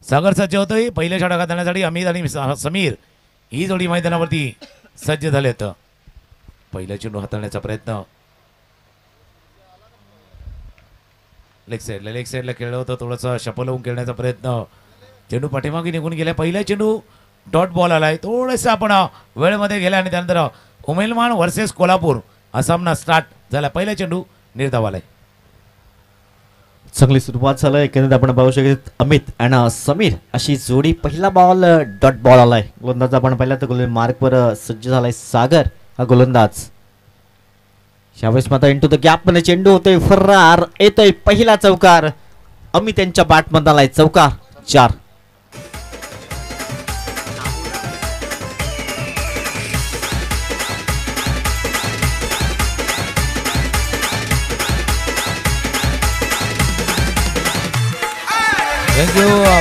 सागर सज्ज होतोय पहिल्या षटकात जाण्यासाठी. अमित आणि समीर ही जोडी मैदानावरती सज्ज झालेत. पहिला चेंडू हाताळण्याचा प्रयत्न लेग साईडला खेळलं होतं. थोडंसं शफल होऊन खेळण्याचा प्रयत्न. चेंडू पाठीमागे निघून गेला. पहिला चेंडू डॉट बॉल आलाय. थोडंसं आपण वेळेमध्ये गेला आणि त्यानंतर उमेलमान वर्सेस कोल्हापूर हा सामना स्टार्ट झाला. पहिला चेंडू निर्धाव आलाय. चांगली सुरुवात झाली. एकंदरीत आपण पाहू शकतो अमित आणि समीर अशी जोडी. पहिला बॉल डॉट बॉल आलाय. गोलंदाज आपण पाहिला तर गोल मार्कवर सज्ज झालाय सागर हा गोलंदाज. यावेळेस मात्र इंटू द गॅप मध्ये चेंडू होतोय फरार. येतोय पहिला चौकार. अमित यांच्या बॅट मध्ये आलाय चौकार 4.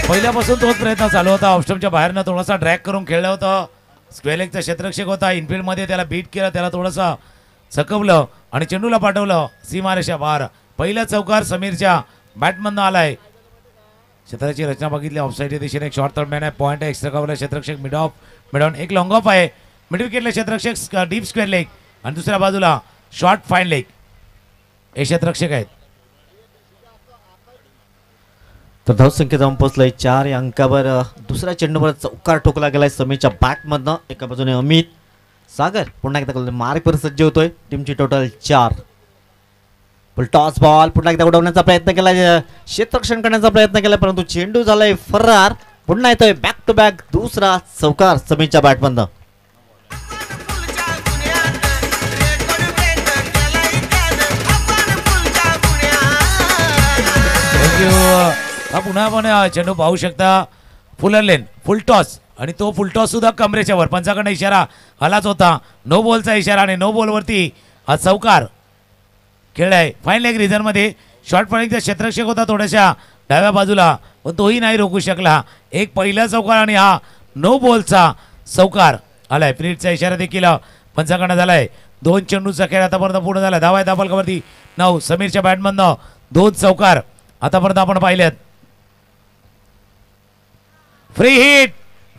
पहिल्यापासून तोच प्रयत्न चालू होता. ऑप्शनच्या बाहेरनं थोडासा ड्रॅग करून खेळलं होतं. स्क्वेअर लेगचा क्षेत्ररक्षक होता. इनफिल्डमध्ये त्याला बीट केलं. त्याला थोडंसं चकवलं आणि चेंडूला पाठवलं सीमारेषा बाहेर. पहिला चौकार समीरच्या बॅटमधनं आलाय. क्षेत्राची रचना बघितली. ऑफसाईडच्या दिशेने एक शॉर्ट थर्ड मॅन आहे. पॉईंट आहे. एक्स्ट्रा कव्हरला क्षेत्ररक्षक मिड ऑफ मिडॉन एक लॉंग ऑफ आहे. मिड विकेटला क्षेत्ररक्षक डीप स्क्वेअर लेग आणि दुसऱ्या बाजूला शॉर्ट फाईन लेग हे क्षेत्ररक्षक आहेत. तर धावसंख्या जाऊन पोहोचलाय 4 या अंकावर. दुसऱ्या चेंडूवर चौकार ठोकला गेलाय समीरच्या बॅटमधनं. एका बाजूने अमित. सागर पुन्हा एकदा मार्कवर सज्ज होतोय. टीमची टोटल 4. टॉस बॉल पुन्हा एकदा उडवण्याचा प्रयत्न केला. क्षेत्ररक्षण करण्याचा प्रयत्न केला परंतु चेंडू झालाय फरार. पुन्हा येतोय बॅक टू बॅक दुसरा चौकार समीरच्या बॅटमधनं. पुन्हा आपण चेंडू पाहू शकता. फुलर लेन फुल टॉस आणि तो फुल टॉस सुद्धा कमरेच्या वर. पंचाकडनं इशारा हलाच होता. नो बॉलचा इशारा आणि नो बॉलवरती हा चौकार खेळलाय. फाईन लेग रिझनमध्ये शॉर्ट फाईनचा क्षेत्ररक्षक होता थोड्याशा डाव्या बाजूला पण तोही नाही रोखू शकला. एक पहिला चौकार आणि हा नो बॉलचा चौकार आलाय. फिनिटचा इशारा देखील पंचाकडनं झालाय. 2 चेंडूचा खेळ आतापर्यंत पूर्ण झाला. धावा आहे दाबलकावरती 9. समीरच्या बॅटमधनं 2 चौकार आतापर्यंत आपण पाहिलेत. Free hit.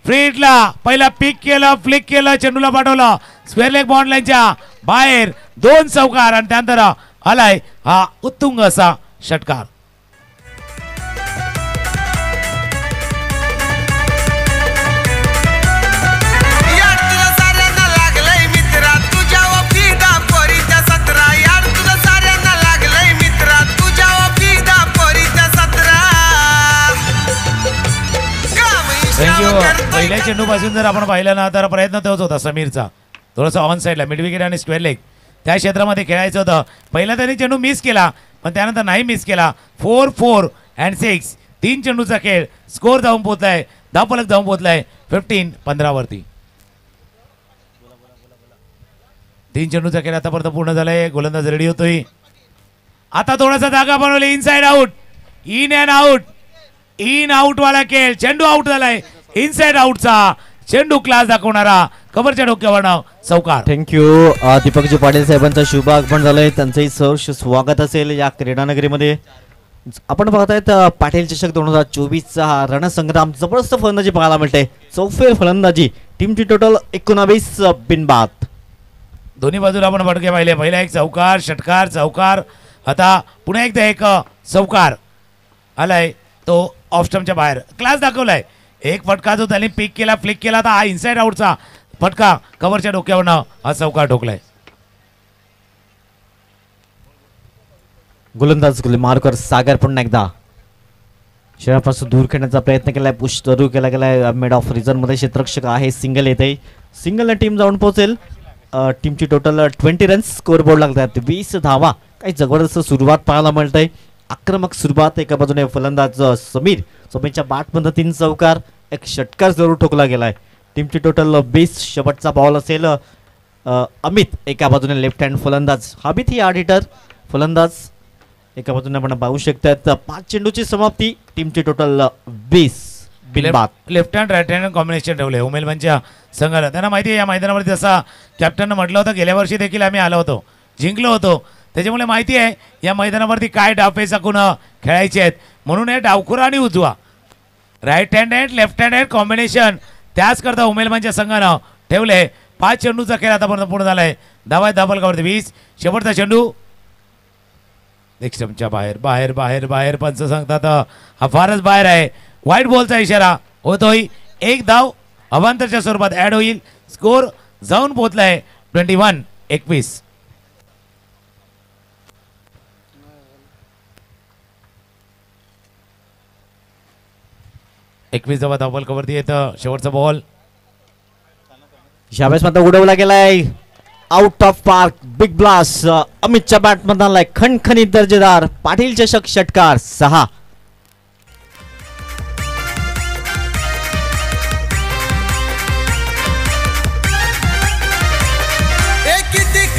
फ्री हिटला पहिला पिक केलं फ्लिक केलं चेंडूला पाठवलं स्क्वेअर लेग बॉन्ड लाईनच्या बाहेर 2 चौकार आणि त्यानंतर आलाय हा उत्तुंग असा षटकार. पहिल्या चेंडू पासून जर आपण पाहिलं ना तर प्रयत्न तोच होता समीरचा. थोडासा ऑन साईडला मिड विकेट आणि स्क्वेअर लेग त्या क्षेत्रामध्ये खेळायचं होतं. पहिला त्यांनी चेंडू मिस केला पण त्यानंतर नाही मिस केला. 4 and 6 3 चेंडूचा खेळ. स्कोर जाऊन पोहोचलाय. धावफलक जाऊन पोहोचलाय 15-15 वरती. 3 चेंडूचा खेळ आतापर्यंत पूर्ण झालाय. गोलंदाज रेडी होतोय. आता थोडासा जागा बनवली. Inside out. In and out. In out वाला खेळ. चेंडू आउट झालाय. इनसाइड आउटचा चेंडू क्लास दाखवणारा कव्हरच्या डोक्यावर चौकार. थँक्यू दीपकजी पाटील साहेबांचा शुभ आगमन झालंय. त्यांचंही सहर्ष स्वागत असेल या क्रीडानगरीमध्ये. आपण पाहतायत पाटील चषक 2024चा हा रणसंग्राम. जबरदस्त फलंदाजी पाहायला मिळते. चौफेर फलंदाजी. टीमची टोटल 19 बिनबाद. दोन्ही बाजूला आपण फटके पाहिले. पहिला एक चौकार षटकार चौकार. आता पुन्हा एकदा एक चौकार आलाय. तो ऑफ स्टंपच्या बाहेर क्लास दाखवलाय. एक फटका जो त्याने पिक केला फ्लिक केला तर हा इनसाइड आउटचा फटका कव्हरच्या डोक्यावरनं हा चौकार ठोकलाय. गोलंदाज मार्कर सागर पुन्हा एकदा शरीरापासून दूर खेळण्याचा प्रयत्न केलाय. पुश सुरू केला गेलाय. मिड ऑफ रिझन मध्ये क्षेत्ररक्षक आहे. सिंगल येते. सिंगलने टीम जाऊन पोहोचेल. टीमची टोटल 20 रन्स स्कोर बोर्ड लागतात. 20 धावा. काही जबरदस्त सुरुवात पाहायला मिळते. आक्रमक सुरुवात. एका बाजूने फलंदाज समीरच्या बॅटमध्ये 3 चौकार. एक षटकार जरूर ठोकला गेलाय. टीमची टोटल 20. शेवटचा बॉल असेल अमित. एका बाजूने लेफ्ट हँड फलंदाज. अमित ही ऑडिटर फलंदाज. एका बाजूने आपण पाहू शकतात 5 चेंडूची समाप्ती. टीमची टोटल 20 बिनबाद. Left hand right hand combination ठेवले उमेलमनच्या संघाला. त्यांना माहिती आहे या मैदानावरती जसा कॅप्टननं म्हटलं होतं गेल्या वर्षी देखील आम्ही आलो होतो जिंकलो होतो. त्याच्यामुळे माहिती आहे या मैदानावरती काय डावपेच आखून खेळायचे आहेत. म्हणून हे डावखुरा आणि उजवा right hand and left hand and combination त्याच करता उमेलमानच्या संघानं ठेवले. 5 चेंडूचा खेळ आतापर्यंत पूर्ण झालाय. धावा धाबल कवरती 20. शेवटचा चेंडू स्टंपच्या बाहेर बाहेर बाहेर बाहेर पंच सांगतात हा फारच बाहेर आहे. व्हाईट बॉलचा इशारा होतोय. 1 धाव अवांतरच्या स्वरूपात ऍड होईल. स्कोर जाऊन पोहोचलाय 21-21. 21 धावा धाबल कवरती येतं. शेवटचा बॉल यावेळेस मात्र उडवला गेलाय out of park. Big blast अमितच्या बॅट मधून आलाय खणखणीत दर्जेदार पाटील चषक षटकार 6.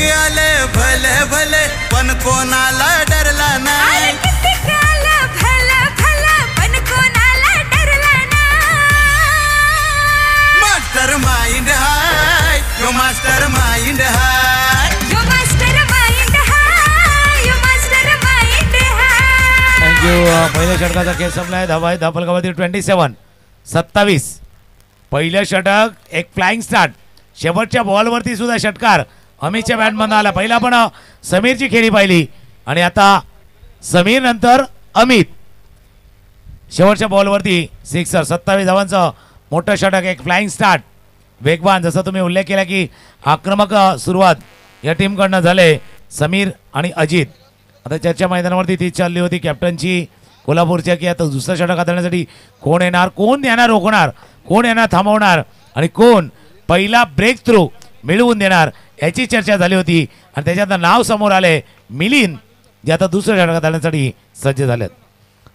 आले भले भले पण कोणाला डरला नाही. मास्टर माइंड हाय यो मास्टर माइंड हाय यो मास्टर माइंड हाय यो मास्टर माइंड हाय. थँक्यू. पहिल्या षटकाचा खेळ संपलाय. धावा धाबल कवरती 27-27. पहिलं षटक एक फ्लाइंग स्टार्ट. शेवटच्या बॉलवरती सुद्धा षटकार अमितच्या बॅटमधून आला. पहिला पण समीरची खेळी पाहिली आणि आता समीर नंतर अमित. शेवटच्या बॉलवरती सिक्सर. 27 धावांचं मोठं षटक. एक फ्लाइंग स्टार्ट वेगवान जसं तुम्ही उल्लेख केला की आक्रमक सुरुवात या टीमकडनं झाले. समीर आणि अजित. आता चर्चा मैदानावरती तीच चालली होती कॅप्टनची कोल्हापूरच्या की आता दुसरं षटक हाताळण्यासाठी कोण येणार, कोण यांना रोखणार, कोण यांना थांबवणार आणि कोण पहिला ब्रेक थ्रू मिळवून देणार याची चर्चा झाली होती. आणि त्याच्यात नाव समोर आले मिलिंद जे आता दुसऱ्या षटक हाताळण्यासाठी सज्ज झालेत.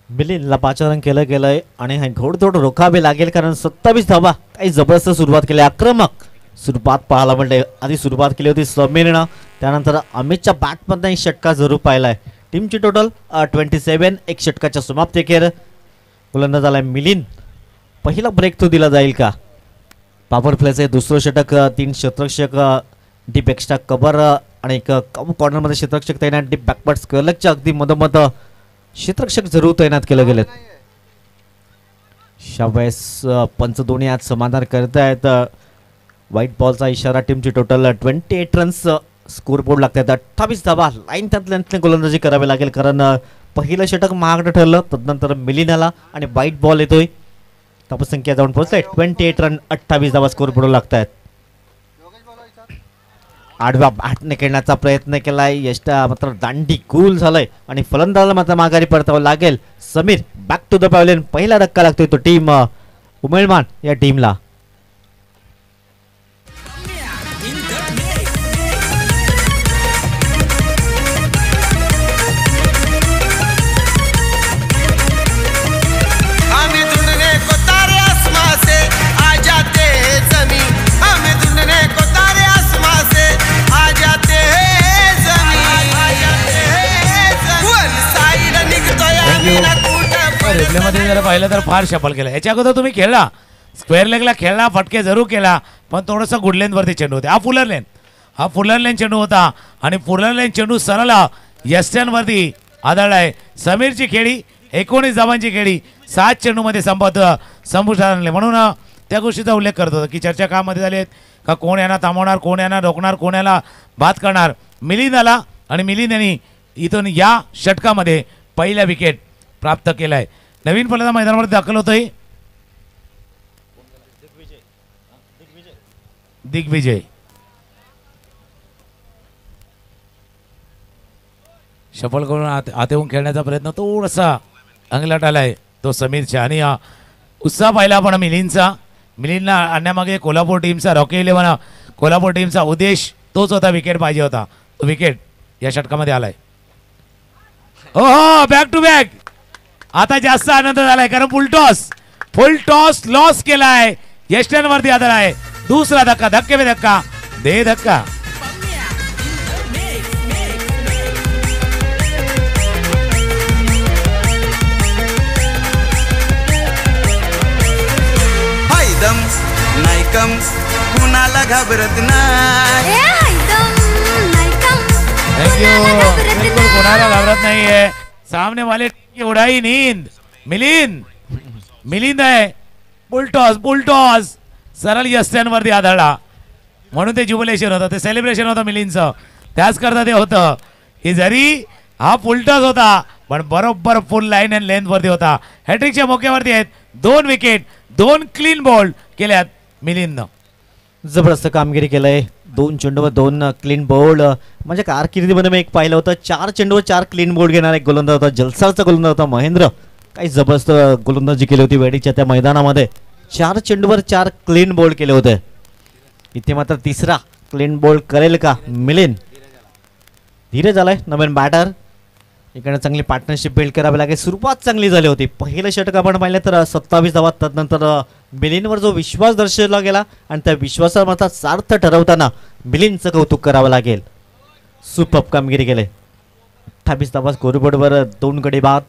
मिलिंदला 5 रन केलं गेलंय आणि हे घोडदौड रोखावे लागेल कारण 27 धावा काही जबरदस्त सुरुवात केली. आक्रमक सुरुवात पाहायला मिळते. आधी सुरुवात केली होती समीरनं, त्यानंतर अमितच्या बॅटमधनं एक षटकार जरूर पाहिलाय. टीमची टोटल 27. एक षटकाच्या समाप्तीखेर गोलंदाज झालाय मिलिंद. पहिला ब्रेक थ्रू दिला जाईल का? पॉवर प्लेचे दुसरं षटक. 3 क्षेत्ररक्षक डीप एक्स्ट्रा कव्हर आणि एक कॉर्नरमध्ये क्षेत्ररक्षक तैनात. डीप बॅकवर्ड स्क्वेअरलेगच्या अगदी मधोमध क्षेत्ररक्षक जरूर तैनात केले गेलेत. यावेळेस पंच दोन्ही आज समाधान करत आहेत. व्हाईट बॉलचा इशारा. टीमची टोटल 28 रन्स स्कोर बोर्ड लागतात. 28 धावा लाईन त्यातल्या गोलंदाजी करावी लागेल कारण पहिलं षटक महागडं ठरलं. तदनंतर मिलिंदला आणि व्हाईट बॉल येतोय. धावसंख्या जाऊन पोहोचलाय 28 रन. 28 धावा स्कोर बोर्ड लागत आहेत. आडव्या बॅटने खेळण्याचा प्रयत्न केलाय. यष्टा मात्र दांडी कूल झालाय आणि फलंदाजाला मात्र माघारी परतावं लागेल. Sameer back to the pavilion. पहिला धक्का लागतोय तो टीम उमेळमान या टीमला. रिप्लेमध्ये जर पाहिलं तर फार शफल केलं. याच्या अगोदर तुम्ही खेळला स्क्वेअर लेगला खेळला, फटके जरूर केला, पण थोडंसं गुड लेनवरती चेंडू होते. हा फुलर लेन चेंडू होता आणि फुलर लेन चेंडू सरळ यस्टनवरती आदळलाय. समीरची खेळी 19 धावांची खेळी 7 चेंडूमध्ये संपुष्टात आणले. म्हणून त्या गोष्टीचा उल्लेख करत होता की चर्चा कामध्ये झाली आहेत का कोण यांना थांबवणार, कोण यांना रोखणार, कोण याला बाद करणार. मिलिंद आला आणि मिलिंद यांनी इथून या षटकामध्ये पहिला विकेट प्राप्त केलाय. नवीन फलंदाज मैदानावर दाखल होतोय दिग्विजय. शफल करून आत येऊन खेळण्याचा प्रयत्न थोडासा अंगलाट आलाय तो समीरच्या. आणि उत्साह पाहिला आपण मिलिंदचा. मिलिंदला आणण्यामागे कोल्हापूर टीमचा रॉकी 11 कोल्हापूर टीमचा उद्देश तोच होता. विकेट पाहिजे होता. तो विकेट या षटकामध्ये आलाय. हो बॅक टू बॅक. आता जास्त आनंद झालाय कारण फुल टॉस लॉस केलाय. यस्टनवरती आदळ आहे. दुसरा धक्का. धक्के में धक्का दे धक्का. हायदम नायकम कुणाला घाबरत नाही. थँक्यू. बिलकुल कोणाला घाबरत नाहीये. सामने वाले की उडाई नींद. मिलिंद मिलिंद आहे. बुलटॉस सरळ यस्त्यांवरती आदळला म्हणून ते ज्युबिलेशन होतं, ते सेलिब्रेशन होतं मिलिंदचं. त्याच करता ते होतं की जरी हा फुलटॉस होता पण बरोबर फुल लाईन अँड लेंथ वरती होता. हॅट्रिकच्या मोक्यावरती आहेत. 2 विकेट 2 क्लीन बॉल केल्यात मिलिंदनं. जबरदस्त कामगिरी केलंय. 2 चेंडूवर 2 क्लीन बोल्ड. म्हणजे कारकिर्दीमध्ये मी एक पाहिलं होतं 4 चेंडूवर 4 क्लीन बोल्ड घेणारा एक गोलंदाज होता. जलसाचा गोलंदाज होता महेंद्र. काही जबरदस्त गोलंदाजी केली होती वेडीच्या त्या मैदानामध्ये. 4 चेंडूवर 4 क्लीन बोल्ड केले होते. इथे मात्र तिसरा क्लीन बोल्ड करेल का मिलिंद. धीरज आलाय नवीन बॅटर. इकडे चांगली पार्टनरशिप बिल्ड करावी लागेल. सुरुवात चांगली झाली होती. पहिलं षटक आपण पाहिलं तर 27 धावा. त्यानंतर मिलिंदवर जो विश्वास दर्शवला गेला आणि त्या विश्वासाचा सार्थ ठरवताना मिलिंदचं कौतुक करावं लागेल. सुपर कामगिरी केले. 28 धावा स्कोरबोर्डवर 2 गडी बाद.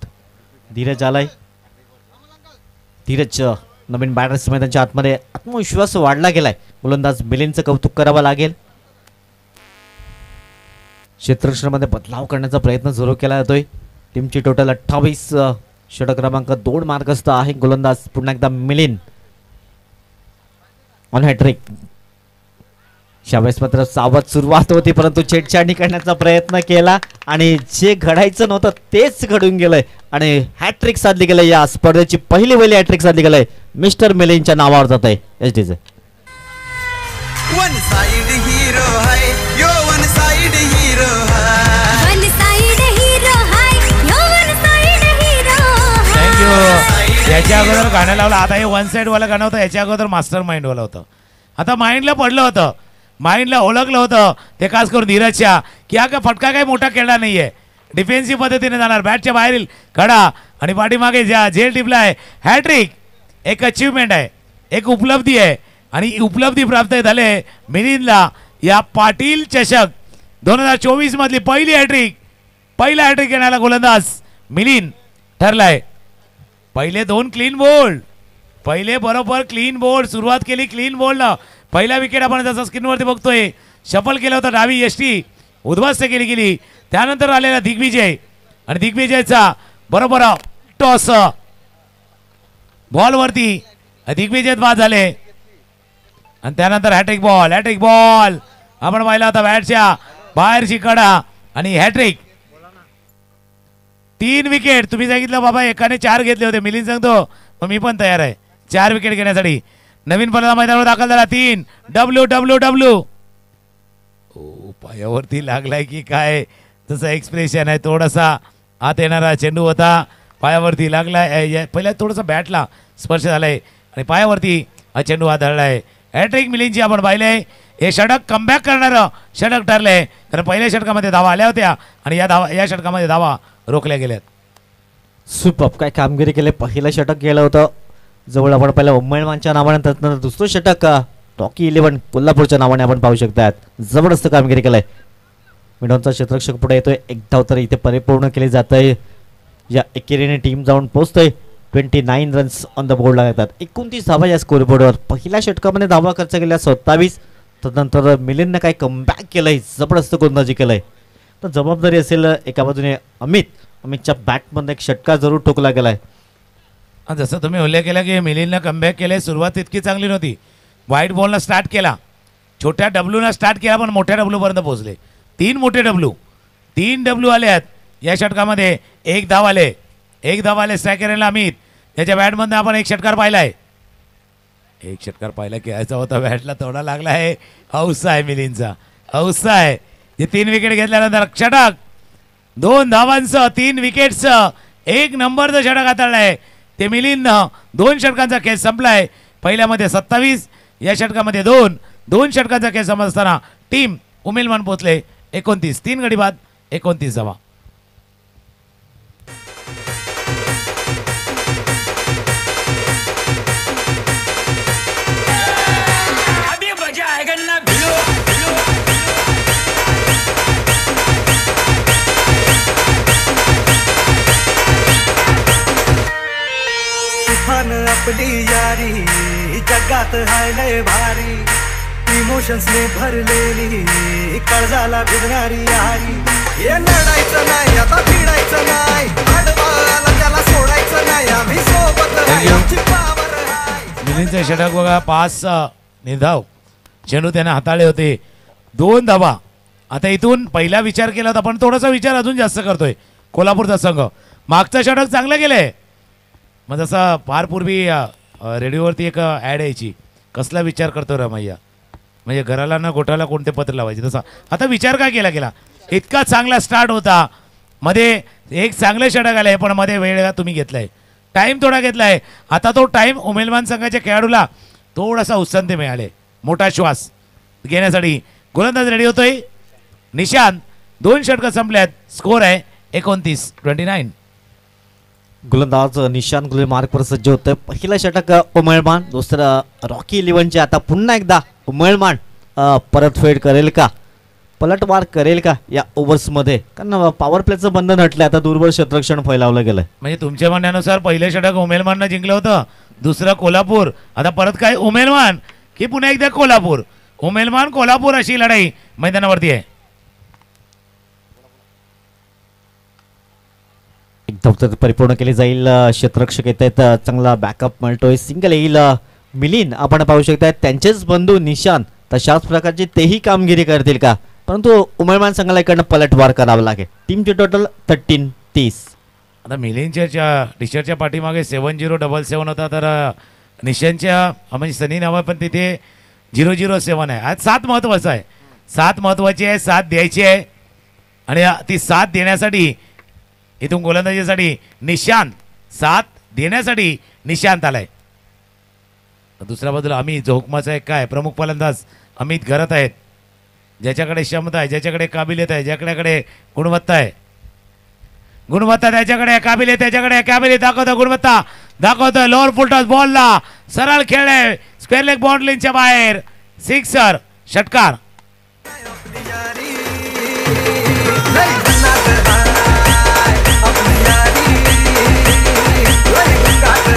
धीरज आलाय. धीरज नवीन बॅटर्स त्यांच्या आतमध्ये आत्मविश्वास वाढला गेलाय. गोलंदाज मिलिंदचं कौतुक करावं लागेल. क्षेत्ररक्षणामध्ये बदलाव करण्याचा प्रयत्न सुरू केला जातोय. टीमची टोटल 28. षटक क्रमांक 2 मार्कस्थ आहे. गोलंदाज पुन्हा एकदा मिलिंद ऑन हॅट्रिक. शाबास मात्र सावध सुरुवात होती परंतु छेडछाडी करण्याचा प्रयत्न केला आणि जे घडायचं नव्हतं तेच घडून गेलंय आणि हॅट्रिक साधली गेलंय. या स्पर्धेची पहिली हॅट्रिक साधली गेलंय. मिस्टर मिलिंदच्या नावावर जात आहे एसडीचे. वन साइड हीरो है यो वन साइड हीरो है. वन साइड हीरो है यो वन साइड हीरो है. थँक्यू. याच्या अगोदर गाणं लावलं. आता हे 1 साइड वाला गाणं होतं. याच्या अगोदर मास्टर माइंड वाला होतं. आता माइंडला पडलं होतं. माइंडला ओळखलं होतं ते खास करून धीरजच्या की हा का फटका काही मोठा खेळला नाहीये. डिफेन्सिव्ह पद्धतीने जाणार. बॅटच्या बाहेरील खडा आणि पाठीमागे ज्या झेल टिपला आहे. हॅट्रिक एक अचिव्हमेंट आहे. एक उपलब्धी आहे आणि उपलब्धी प्राप्त झाले मिलिंदला. या पाटील चषक 2024 मधली पहिली हॅट्रिक. पहिला हॅट्रिक घेणारा गोलंदाज मिलिंद ठरलाय. पहिले 2 क्लीन बोल्ड. पहिले बरोबर क्लीन बोल्ड सुरुवात केली क्लीन बोल्डनं. पहिला विकेट आपण जसं स्क्रीनवरती बघतोय शफल केलं होतं. डावी यष्टी उद्ध्वस्त केली गेली. त्यानंतर आलेला दिग्विजय आणि दिग्विजयचा बरोबर टॉस बॉलवरती दिग्विजय बाद झाले आणि त्यानंतर हॅट्रिक बॉल आपण पाहिला होता. बॅटच्या बाहेरची कडा आणि हॅट्रिक. 3 विकेट. तुम्ही सांगितलं बाबा एकाने 4 घेतले होते. मिलिंद सांगतो मग मी पण तयार आहे 4 विकेट घेण्यासाठी. नवीन फलंदाज मैदानावर दाखल झाला. 3 डब्ल्यू. पायावरती लागलाय की काय तसं एक्सप्रेशन आहे. थोडासा आत येणारा चेंडू होता. पायावरती लागलाय. पहिल्या थोडासा बॅटला स्पर्श झालाय आणि पायावरती हा चेंडू आदळलाय. हॅट्रिक मिलिंदची आपण पाहिलंय. हे षटक कमबॅक करणारं षटक ठरलंय कारण पहिल्या षटकामध्ये धावा आल्या होत्या आणि या षटकामध्ये धावा रोखल्या गेल्यात. सुपर काय कामगिरी केली. पहिलं षटक गेलं होतं जवळ आपण पहिलं उम्मळमानच्या नावाने. त्यानंतर दुसरं षटक टॉकी 11 कोल्हापूरच्या नावाने आपण पाहू शकतात. जबरदस्त कामगिरी केलंय. मिडॉनचा क्षेत्ररक्षक पुढे येतोय. एक धाव तर इथे परिपूर्ण केली जात आहे. या एकेरीने टीम जाऊन पोहोचतोय. 29 रन्स ऑन द बोर्ड लागतात. 29 धावा या स्कोर बोर्डवर. पहिल्या षटकामध्ये धावा खर्च केल्या 27. त्यानंतर मिलिंदने काही कमबॅक केलंय. जबरदस्त गोलंदाजी केलंय. तर जबाबदारी असेल एका बाजूने अमितच्या बॅटमध्ये एक षटका जरूर ठोकला गेलाय. जसं तुम्ही उल्लेख केला की मिलिंदनं कमबॅक केले. सुरुवात इतकी चांगली नव्हती. व्हाईट बॉलनं स्टार्ट केला. छोट्या डब्ल्यूनं स्टार्ट केला पण मोठ्या डब्ल्यूपर्यंत पोहोचले. 3 मोठे डब्ल्यू आले आहेत या षटकामध्ये. 1 धाव आले स्ट्रायकरला अमित. त्याच्या बॅटमधनं आपण एक षटकार पाहिलाय. एक षटकार पाहिला की याचा होता बॅटला थोडा लागला आहे. हौसा आहे मिलिंदचा. हौसा आहे. जे 3 विकेट घेतल्यानंतर षटक 2 धावांचं 3 विकेटचं 1 नंबरचं षटक हाताळलंय ते मिलिंदनं. 2 षटकांचा खेळ संपलाय. पहिल्यामध्ये 27 या षटकामध्ये 2 षटकांचा खेळ संपत असताना टीम उमेलमान पोहोचले 29. 3 गडी बाद 29 धावा. आपली यारी जगात हाय लय भारी. इमोशन्स ने भरलेली काळजाला भिडणारी यारी. हे लढायचं नाही आता भिडायचं नाही. आडवाला त्याला सोडायचं नाही आम्ही सोबत आहे, आमची power आहे. मिलिंदचे षटक बघा 5 निर्धाव चेंडू त्याने हाताळले होते, 2 धावा. आता इथून पहिला विचार केला होता पण थोडासा विचार अजून जास्त करतोय कोल्हापूरचा संघ. मागचं षटक चांगलं गेलंय. मग जसं फार पूर्वी रेडिओवरती एक ॲड यायची, कसला विचार करतो रमैया, म्हणजे घराला ना गोठाला कोणते पत्र लावायचे, तसा आता विचार का केला गेला. इतका चांगला स्टार्ट होता, मध्ये एक चांगलं षटक आलंय पण मध्ये वेळ तुम्ही घेतलाय, टाईम थोडा घेतलाय. आता तो टाईम उमेदवान संघाच्या खेळाडूला थोडासा उसंती मिळाले, मोठा श्वास घेण्यासाठी. गोलंदाज रेडी होतोय निशांत. 2 षटकं संपल्यात, स्कोर आहे 29-29. गोलंदाज निशांत गुले मार्कवर सज्ज होतोय. पहिलं षटक उमळमान, दुसरं रॉकी 11चे. आता पुन्हा एकदा उमळमान परतफेड करेल का, पलटवार करेल का या ओव्हर्समध्ये, कारण पॉवर प्लेचं बंधन हटलं. आता दूरवर क्षेत्ररक्षण फैलावलं गेलं. म्हणजे तुमच्या म्हणण्यानुसार पहिलं षटक उमेलमाननं जिंकलं होतं, दुसरं कोल्हापूर. आता परत काय उमेलमान की पुन्हा एकदा कोल्हापूर, उमेलमान कोल्हापूर अशी लढाई मैदानावरती आहे. एक धाव परिपूर्ण केली जाईल. क्षेत्ररक्षक येत आहेत, चांगला बॅकअप मिळतोय. सिंगल येईल. मिलिंद आपण पाहू शकता त्यांचेच बंधू निशांत तशाच प्रकारची तेही कामगिरी करतील का, परंतु उमरमान संघाला इकडनं पलटवार करावा लागेल. टीमचे टोटल 13-30. आता मिलिंदच्या टी शर्टच्या पाठीमागे 7077 होता, तर निशांतच्या म्हणजे सनी नावा पण तिथे 007 आहे. आज 7 महत्वाचं आहे, 7 महत्वाची आहे, 7 द्यायची आहे. आणि ती 7 देण्यासाठी इथून गोलंदाजीसाठी निशांत, 7 देण्यासाठी निशांत आलाय. दुसऱ्या बाजूला अमित जोखमाचा एक काय प्रमुख फलंदाज अमित घरात आहेत, ज्याच्याकडे क्षमता आहे, ज्याच्याकडे काबिलियत आहे, ज्याच्याकडे गुणवत्ता आहे. गुणवत्ता त्याच्याकडे, काबिलियत त्याच्याकडे, काबिलियत दाखवतो, गुणवत्ता दाखवतो. लोअर फुलटॉस बॉलला सरळ खेळले, स्क्वेअर लेग बाउंड्रीच्या बाहेर, सिक्सर, षटकार. आपली यारी लई भन्नाट हाय, आपली यारी लई भन्नाट हाय,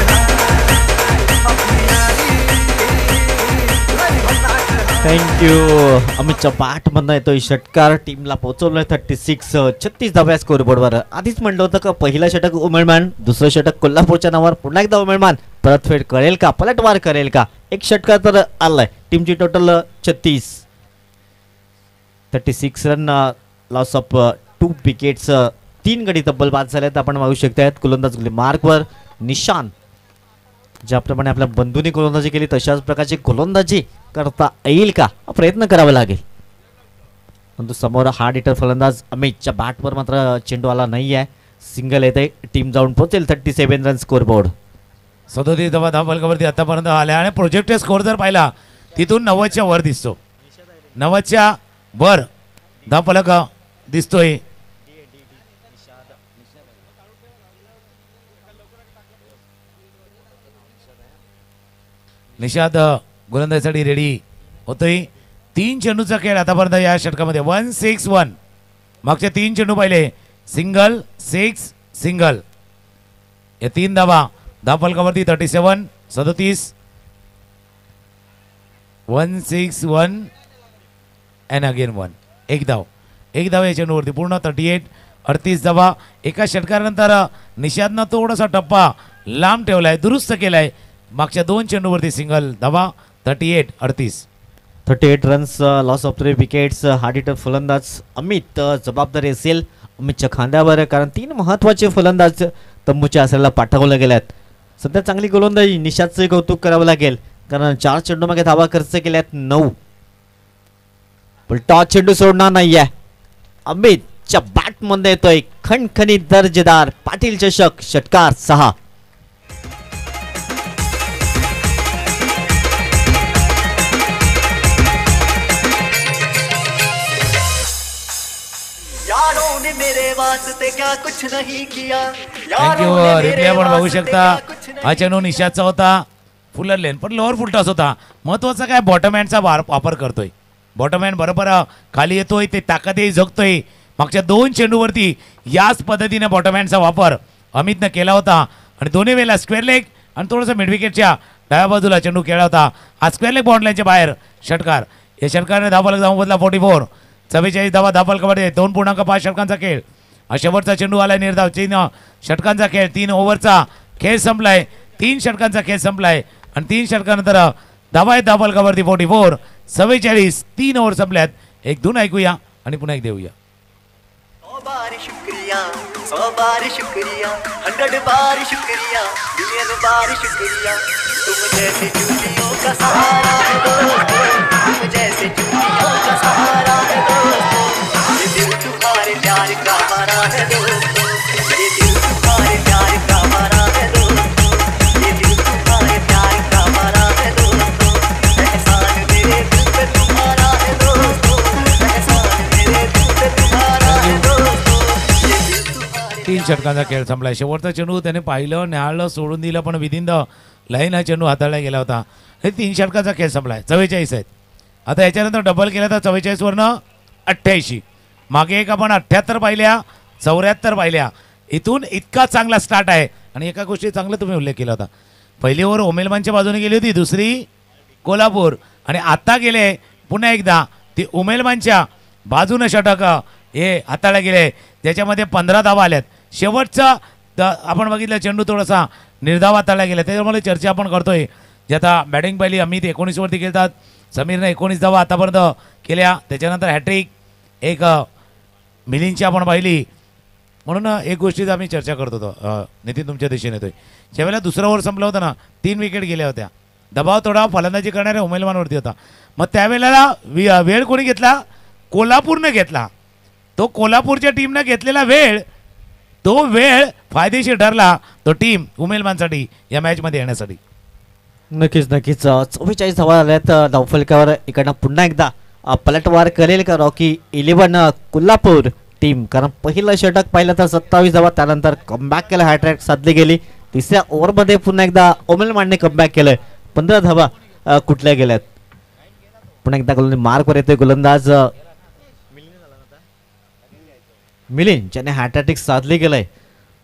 आपली यारी लई भन्नाट हाय. थँक्यू. अमितच्या बॅटमधनं येतोय षटकार. टीमला पोहोचवलंय 36 धाव्या स्कोरबोर्डवर. आधीच म्हटलं होतं का पहिलं षटक उमरमान, दुसरं षटक कोल्हापूरच्या नावावर. पुन्हा एकदा उमरमान परतफेड करेल का, पलटवार करेल का. एक षटकार तर आलाय. टीमची total 36 run, loss of 2 wickets, 3 गडी तब्बल बाद झालेत. आपण पाहू शकतायत गोलंदाज मार्कवर निशांत. ज्याप्रमाणे आपल्या बंधूंनी गोलंदाजी केली तशाच प्रकारची गोलंदाजी करता येईल का, प्रयत्न करावा लागेल. परंतु समोर हार्ड हिटर फलंदाज अमितच्या बॅटवर मात्र चेंडू आला नाही आहे. सिंगल येते. टीम जाऊन पोहोचेल 37 रन स्कोर बोर्ड. 37 धावा फलकावरती आतापर्यंत आल्या आणि प्रोजेक्टेड स्कोर जर पाहिला तिथून 90च्या वर दिसतो, 90च्या वर धावफलक दिसतोय. निषाद गोलंदाजीसाठी रेडी होतोय. 3 चेंडूचा खेळ आतापर्यंत या षटकामध्ये. 1-6-1. मागचे 3 चेंडू पाहिले, सिंगल 6 सिंगल, या 3 धावा धावफलकावरती. 37 1-6-1 अँड अगेन 1. एक धाव या चेंडूवरती पूर्ण 38 धावा. एका षटकानंतर निषादनं थोडासा टप्पा लांब ठेवलाय, दुरुस्त केलाय. मागच्या 2 चेंडूवरती सिंगल धावा. 38 runs, loss of 3 wickets. Hard hitter फलंदाज अमित जबाबदारी असेल अमितच्या खांद्यावर, कारण 3 महत्वाचे फलंदाज तंबूच्या आसऱ्याला पाठवले गेल्यात. सध्या चांगली गोलंदाजी निशादचे कौतुक करावं लागेल, कारण 4 चेंडूमागे धावा खर्च केल्यात 9. पण टॉस चेंडू सोडणार नाहीये. अमितच्या बॅटमध्ये येतोय खणखणीत दर्जेदार पाटील चषक, षटकार 6. यारों ने मेरे वास्ते क्या कुछ नहीं किया. थँक्यू. रिप्ले आपण बघू शकता. हा चेंडू निशादचा होता, फुलर लेन पण लोअर फुलटॉस होता. महत्वाचा काय बॉटम हँडचा वापर करतोय. बॉटम हँड बरोबर खाली येतोय, ते ताकदही जगतोय. मागच्या 2 चेंडूवरती याच पद्धतीने बॉटम हँडचा वापर अमितनं केला होता आणि दोन्ही वेळेला स्क्वेअर लेग आणि थोडंसं मिड विकेटच्या डाव्या बाजूला चेंडू खेळला होता. हा स्क्वेअर लेग बाउंड लाईनच्या बाहेर, षटकार. या षटकाने धावफलक जाऊन बदला 44. 44 धावा धावफलकामध्ये. 2.5 षटकांचा खेळ. हा शेवटचा चेंडू आलाय निर्धाव. 3 षटकांचा खेळ, 3 ओव्हरचा खेळ संपलाय. 3 षटकांचा खेळ संपलाय आणि 3 षटकानंतर धावा आहेत धावफलकावरती 44. 44 3 ओव्हर संपल्यात. एक धून ऐकूया आणि पुन्हा एक देऊया. 100 बार शुक्रिया 100 बार शुक्रिया 100 बार शुक्रिया मिलियन बार शुक्रिया तुम जैसे चूतियों का सहारा है दोस्तों तुम जैसे चूतियों का सहारा है दोस्तों ये दिल तुम्हारे प्यार का हमारा है दोस्तों ये दिल तुम्हारे प्यार का हमारा है दोस्तों ये दिल तुम्हारे प्यार का हमारा है दोस्तों एहसान मेरे दिल पे तुम्हारा है दोस्तों एहसान मेरे दिल पे तुम्हारा है दोस्तों ये दिल तुम्हारे 3 षटकांचा खेळ संपलाय. शेवटचा चेंडू त्याने पाहिलं, न्याहाळलं, सोडून दिलं, पण विदिन द लाईन हा चेंडू हाताळला गेला होता. हे 3 षटकांचा खेळ संपलाय. 44 आहेत. आता याच्यानंतर डबल केलं तर 44 वरनं 88. मागे एक आपण 78 पाहिल्या, 74 पाहिल्या. इथून इतका चांगला स्टार्ट आहे. आणि एका गोष्टी चांगला तुम्ही उल्लेख केला होता. पहिली ओव्हर उमेलमानच्या बाजूने गेली होती, दुसरी कोल्हापूर, आणि आता गेले पुन्हा एकदा ती उमेलमानच्या बाजूनं षटक हे हाताळले गेले, ज्याच्यामध्ये 15 धावा आल्यात. शेवटचा आपण बघितलं चेंडू थोडासा निर्धाव हाताळला गेला, त्याच्यामुळे चर्चा आपण करतोय. जे आता बॅटिंग पाहिली अमित 19 वरती खेळतात, समीरनं 19 धावा आतापर्यंत केल्या. त्याच्यानंतर हॅट्रिक एक मिलिंदची आपण पाहिली. म्हणून एक गोष्टीचा आम्ही चर्चा करत होतो. नितीन तुमच्या दिशेने येतोय. ज्यावेळेला दुसरं ओव्हर संपलं होतं ना, 3 विकेट गेल्या होत्या. दबाव थोडा फलंदाजी करणाऱ्या उमेलमानवरती होता. मग त्यावेळेला वेळ कोणी घेतला? कोल्हापूरनं घेतला. तो कोल्हापूरच्या टीमनं घेतलेला वेळ, तो वेळ फायदेशीर ठरला तो टीम उमेलमानसाठी या मॅचमध्ये येण्यासाठी. नक्कीच नक्कीच 44 धावा आल्यात धावफलकावर. इकडनं पुन्हा एकदा पलटवार करेल का रॉकी 11 कोल्हापूर टीम? कारण पहिलं षटक पाहिलं तर 27 धावा, त्यानंतर कमबॅक केलं, हॅट्रिक साधली गेली. तिसऱ्या ओव्हरमध्ये पुन्हा एकदा उमेलमानने कमबॅक केलं, 15 धावा कुठल्या गेल्यात. पुन्हा एकदा गोलंदाज मार्कवर येतोय गोलंदाज मिलिंद, ज्याने हॅट्रिक साधली गेलंय.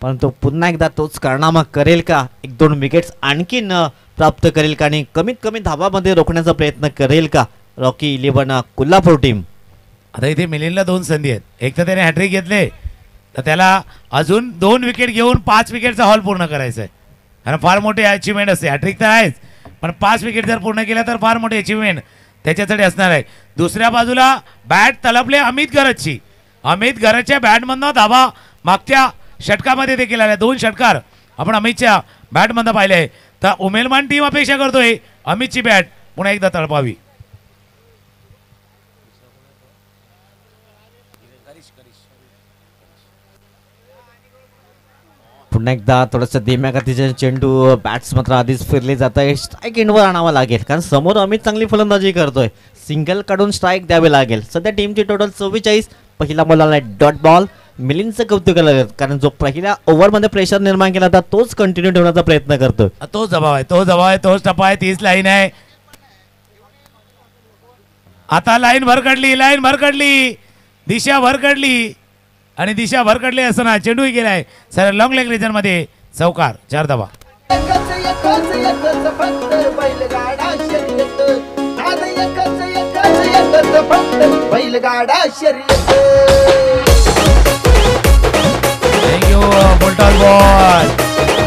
परंतु पुन्हा एकदा तोच कारनामा करेल का? 1-2 विकेट्स आणखीन प्राप्त करेल का आणि कमीत कमी धावामध्ये रोखण्याचा प्रयत्न करेल का रॉकी 11 कोल्हापूर टीम? आता इथे मिलिंदला 2 संधी आहेत. एक तर त्याने हॅट्रिक घेतले, तर त्याला अजून 2 विकेट घेऊन 5 विकेटचा हॉल पूर्ण करायचा आहे. कारण फार मोठी अचिव्हमेंट असते. हॅट्रिक तर आहेच, पण 5 विकेट जर पूर्ण केल्या तर फार मोठी अचिव्हमेंट त्याच्यासाठी असणार आहे. दुसऱ्या बाजूला बॅट तलपले अमित गरजची. अमित गरजच्या बॅटमधनं धावा मागच्या षटकामध्ये देखील आल्या. 2 षटकार आपण अमितच्या बॅटमधनं पाहिले. तर उमेलमान टीम अपेक्षा करतोय अमितची बॅट पुन्हा एकदा तळपावी. पुन्हा एकदा थोडंसं धीम्या गतीचे चेंडू बॅट्स मात्र आधीच फिरले जात आहे. स्ट्राईक एंडवर आणावा लागेल, कारण समोर अमित चांगली फलंदाजी करतोय. सिंगल काढून स्ट्राईक द्यावे लागेल. सध्या टीमची टोटल 44. पहिला बॉल आला डॉट बॉल. मिलिंदचं कौतुक केलं, कारण जो पहिल्या ओव्हरमध्ये प्रेशर निर्माण केला होता तोच कंटिन्यू ठेवण्याचा प्रयत्न करतो. तोच दबाव आहे, तोच दबाव आहे, तोच टप्पा आहे. 30 लाईन आहे. आता लाईन भरकडली, दिशा भरकडली आणि दिशा भरकडली असताना चेंडूही गेलाय सर लॉंग लेग रिजन मध्ये. चौकार, 4 धावा. Thank you full toss ball.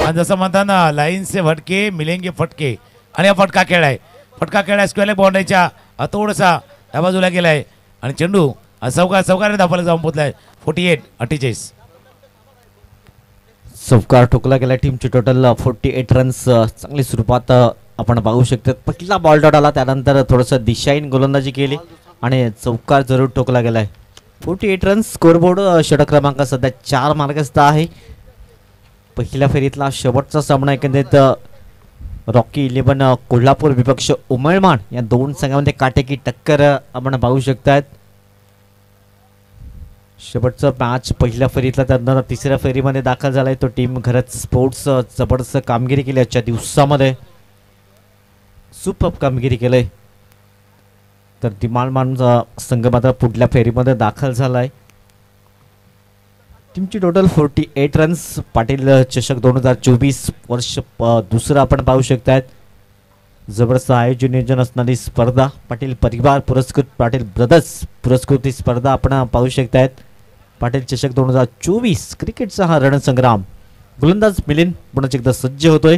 आणि जसं म्हणतात ना, लाईनचे फटके मिलेंगे फटके, आणि हा फटका खेळाय. स्क्वेअर लेग बाउंड्रीच्या थोडासा त्या बाजूला गेलाय आणि चेंडू चौकाने धावफलक जाऊन पोहोचलाय. 48-48. चौकार ठोकला गेला. टीमची टोटल 48 रन्स. चांगली सुरुवात आपण पाहू शकतो. पहिला बॉल डॉट आला, त्यानंतर थोडंसं दिशाहीन गोलंदाजी केली आणि चौकार जरूर ठोकला गेलाय. 48 रन्स. स्कोरबोर्ड षटक क्रमांक सध्या 4 मार्कसचा आहे. पहिल्या फेरीतला शेवटचा सामना एकंदरीत रॉकी 11 कोल्हापूर विपक्ष उमळमान या 2 संघांमध्ये काटेकी टक्कर आपण पाहू शकतात. शेवटचं मॅच पहिल्या फेरीतला, त्यानंतर तिसऱ्या फेरीमध्ये दाखल झालाय तो टीम घरत स्पोर्ट्स. जबरदस्त कामगिरी केली आजच्या दिवसामध्ये, सुपर कामगिरी केलंय. तर दिमालमानचा संघ मात्र पुढल्या फेरीमध्ये दाखल झालाय. टीमची टोटल 48 रन्स. पाटील चषक 2024 वर्ष दुसरं आपण पाहू शकतात. जबरदस्त आयोजन नियोजन असणारी स्पर्धा, पाटील परिवार पुरस्कृत पाटील ब्रदर्स पुरस्कृत ही स्पर्धा आपण पाहू शकतात. पाटील चषक 2024 क्रिकेटचा हा रणसंग्राम गोलंदाज मिलिंद पुन्हा एकदा सज्ज होतोय.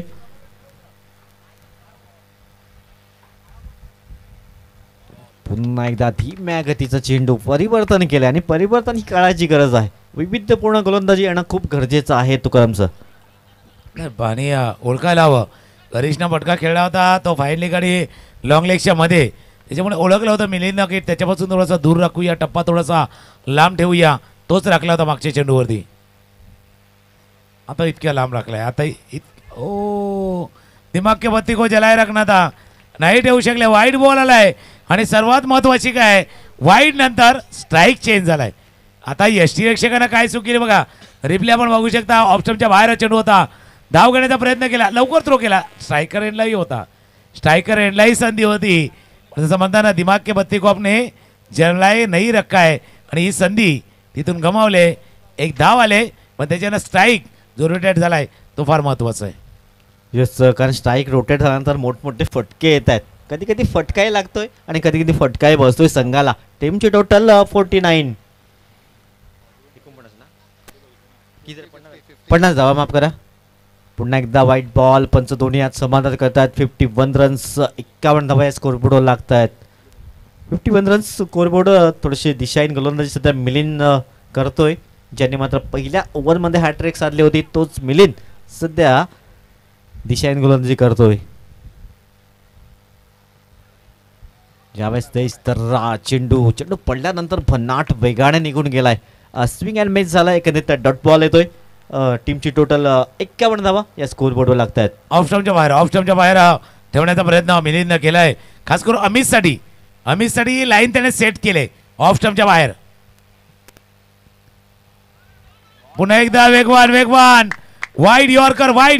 पुन्हा एकदा धीम्या गतीचा चेंडू परिवर्तन केले आणि परिवर्तन ही काळाची गरज आहे. वैविध्यपूर्ण गोलंदाजी येणं खूप गरजेचं आहे तुकारामचं. पाणी ओळखायला हवं. हरीशनं फटका खेळला होता तो फाईनली गाडी लॉंग लेगच्या मध्ये, त्याच्यामुळे ओळखलं होतं मिलिंदनं की त्याच्यापासून थोडासा दूर राखूया, टप्पा थोडासा लांब ठेवूया. तोच राखला होता मागच्या चेंडूवरती. आता इतक्या लांब राखलाय. आता ओ दिमाग के बत्ती को जलाय रखना था, नाही ठेवू शकले. वाईट बॉल आलाय आणि सर्वात महत्वाची काय, वाईट नंतर स्ट्राईक चेंज झालाय. आता यष्टीरक्षकांना काय चूक केली बघा. रिप्ले आपण बघू शकता. ऑप्शनच्या बाहेर चेंडू होता. धाव घेण्याचा प्रयत्न केला, लवकर थ्रो केला. स्ट्रायकर एंडलाही होता, स्ट्रायकर एंडलाही संधी होती. जसं म्हणताना दिमाग के बत्ती को आपने जलाय नाही रखा आहे आणि ही संधी तिथून गमावले. एक धाव आले पण त्याच्यानं स्ट्राईक जो रोटेट झालाय तो फार महत्वाचा आहे. येस, कारण स्ट्राईक रोटेट झाल्यानंतर मोठमोठे फटके येत आहेत. कधी कधी फटकाही लागतोय आणि कधी कधी फटकाही बसतोय संघाला. टीमची टोटल 49. 50 धावा माफ करा. पुन्हा एकदा वाईट बॉल. पंच दोन्ही आज समाधान करतात. 51 रन्स 51 धावा या स्कोरबोर्डवर लागत आहेत. 51 रन्स स्कोरबोर्ड. थोडेसे दिशाहीन गोलंदाजी सध्या मिलिंद करतोय, ज्याने मात्र पहिल्या ओव्हरमध्ये हॅट्रिक साधली होती. तोच मिलिंद सध्या दिशाहीन गोलंदाजी करतोय. ज्यावेळेस तेच तर चेंडू पडल्यानंतर भन्नाट वेगाने निघून गेलाय. स्विंग अँड मिस झाला. एकंदरीत डॉट बॉल येतोय. टीमची टोटल 51 धावा या स्कोरबोर्डवर लागत आहेत. ऑफस्टम्पच्या बाहेर ठेवण्याचा प्रयत्न मिलिंदनं केलाय. खास करून अमितसाठी लाईन त्याने सेट केले ऑफस्टम्पच्या बाहेर. पुन्हा एकदा वेगवान वाईड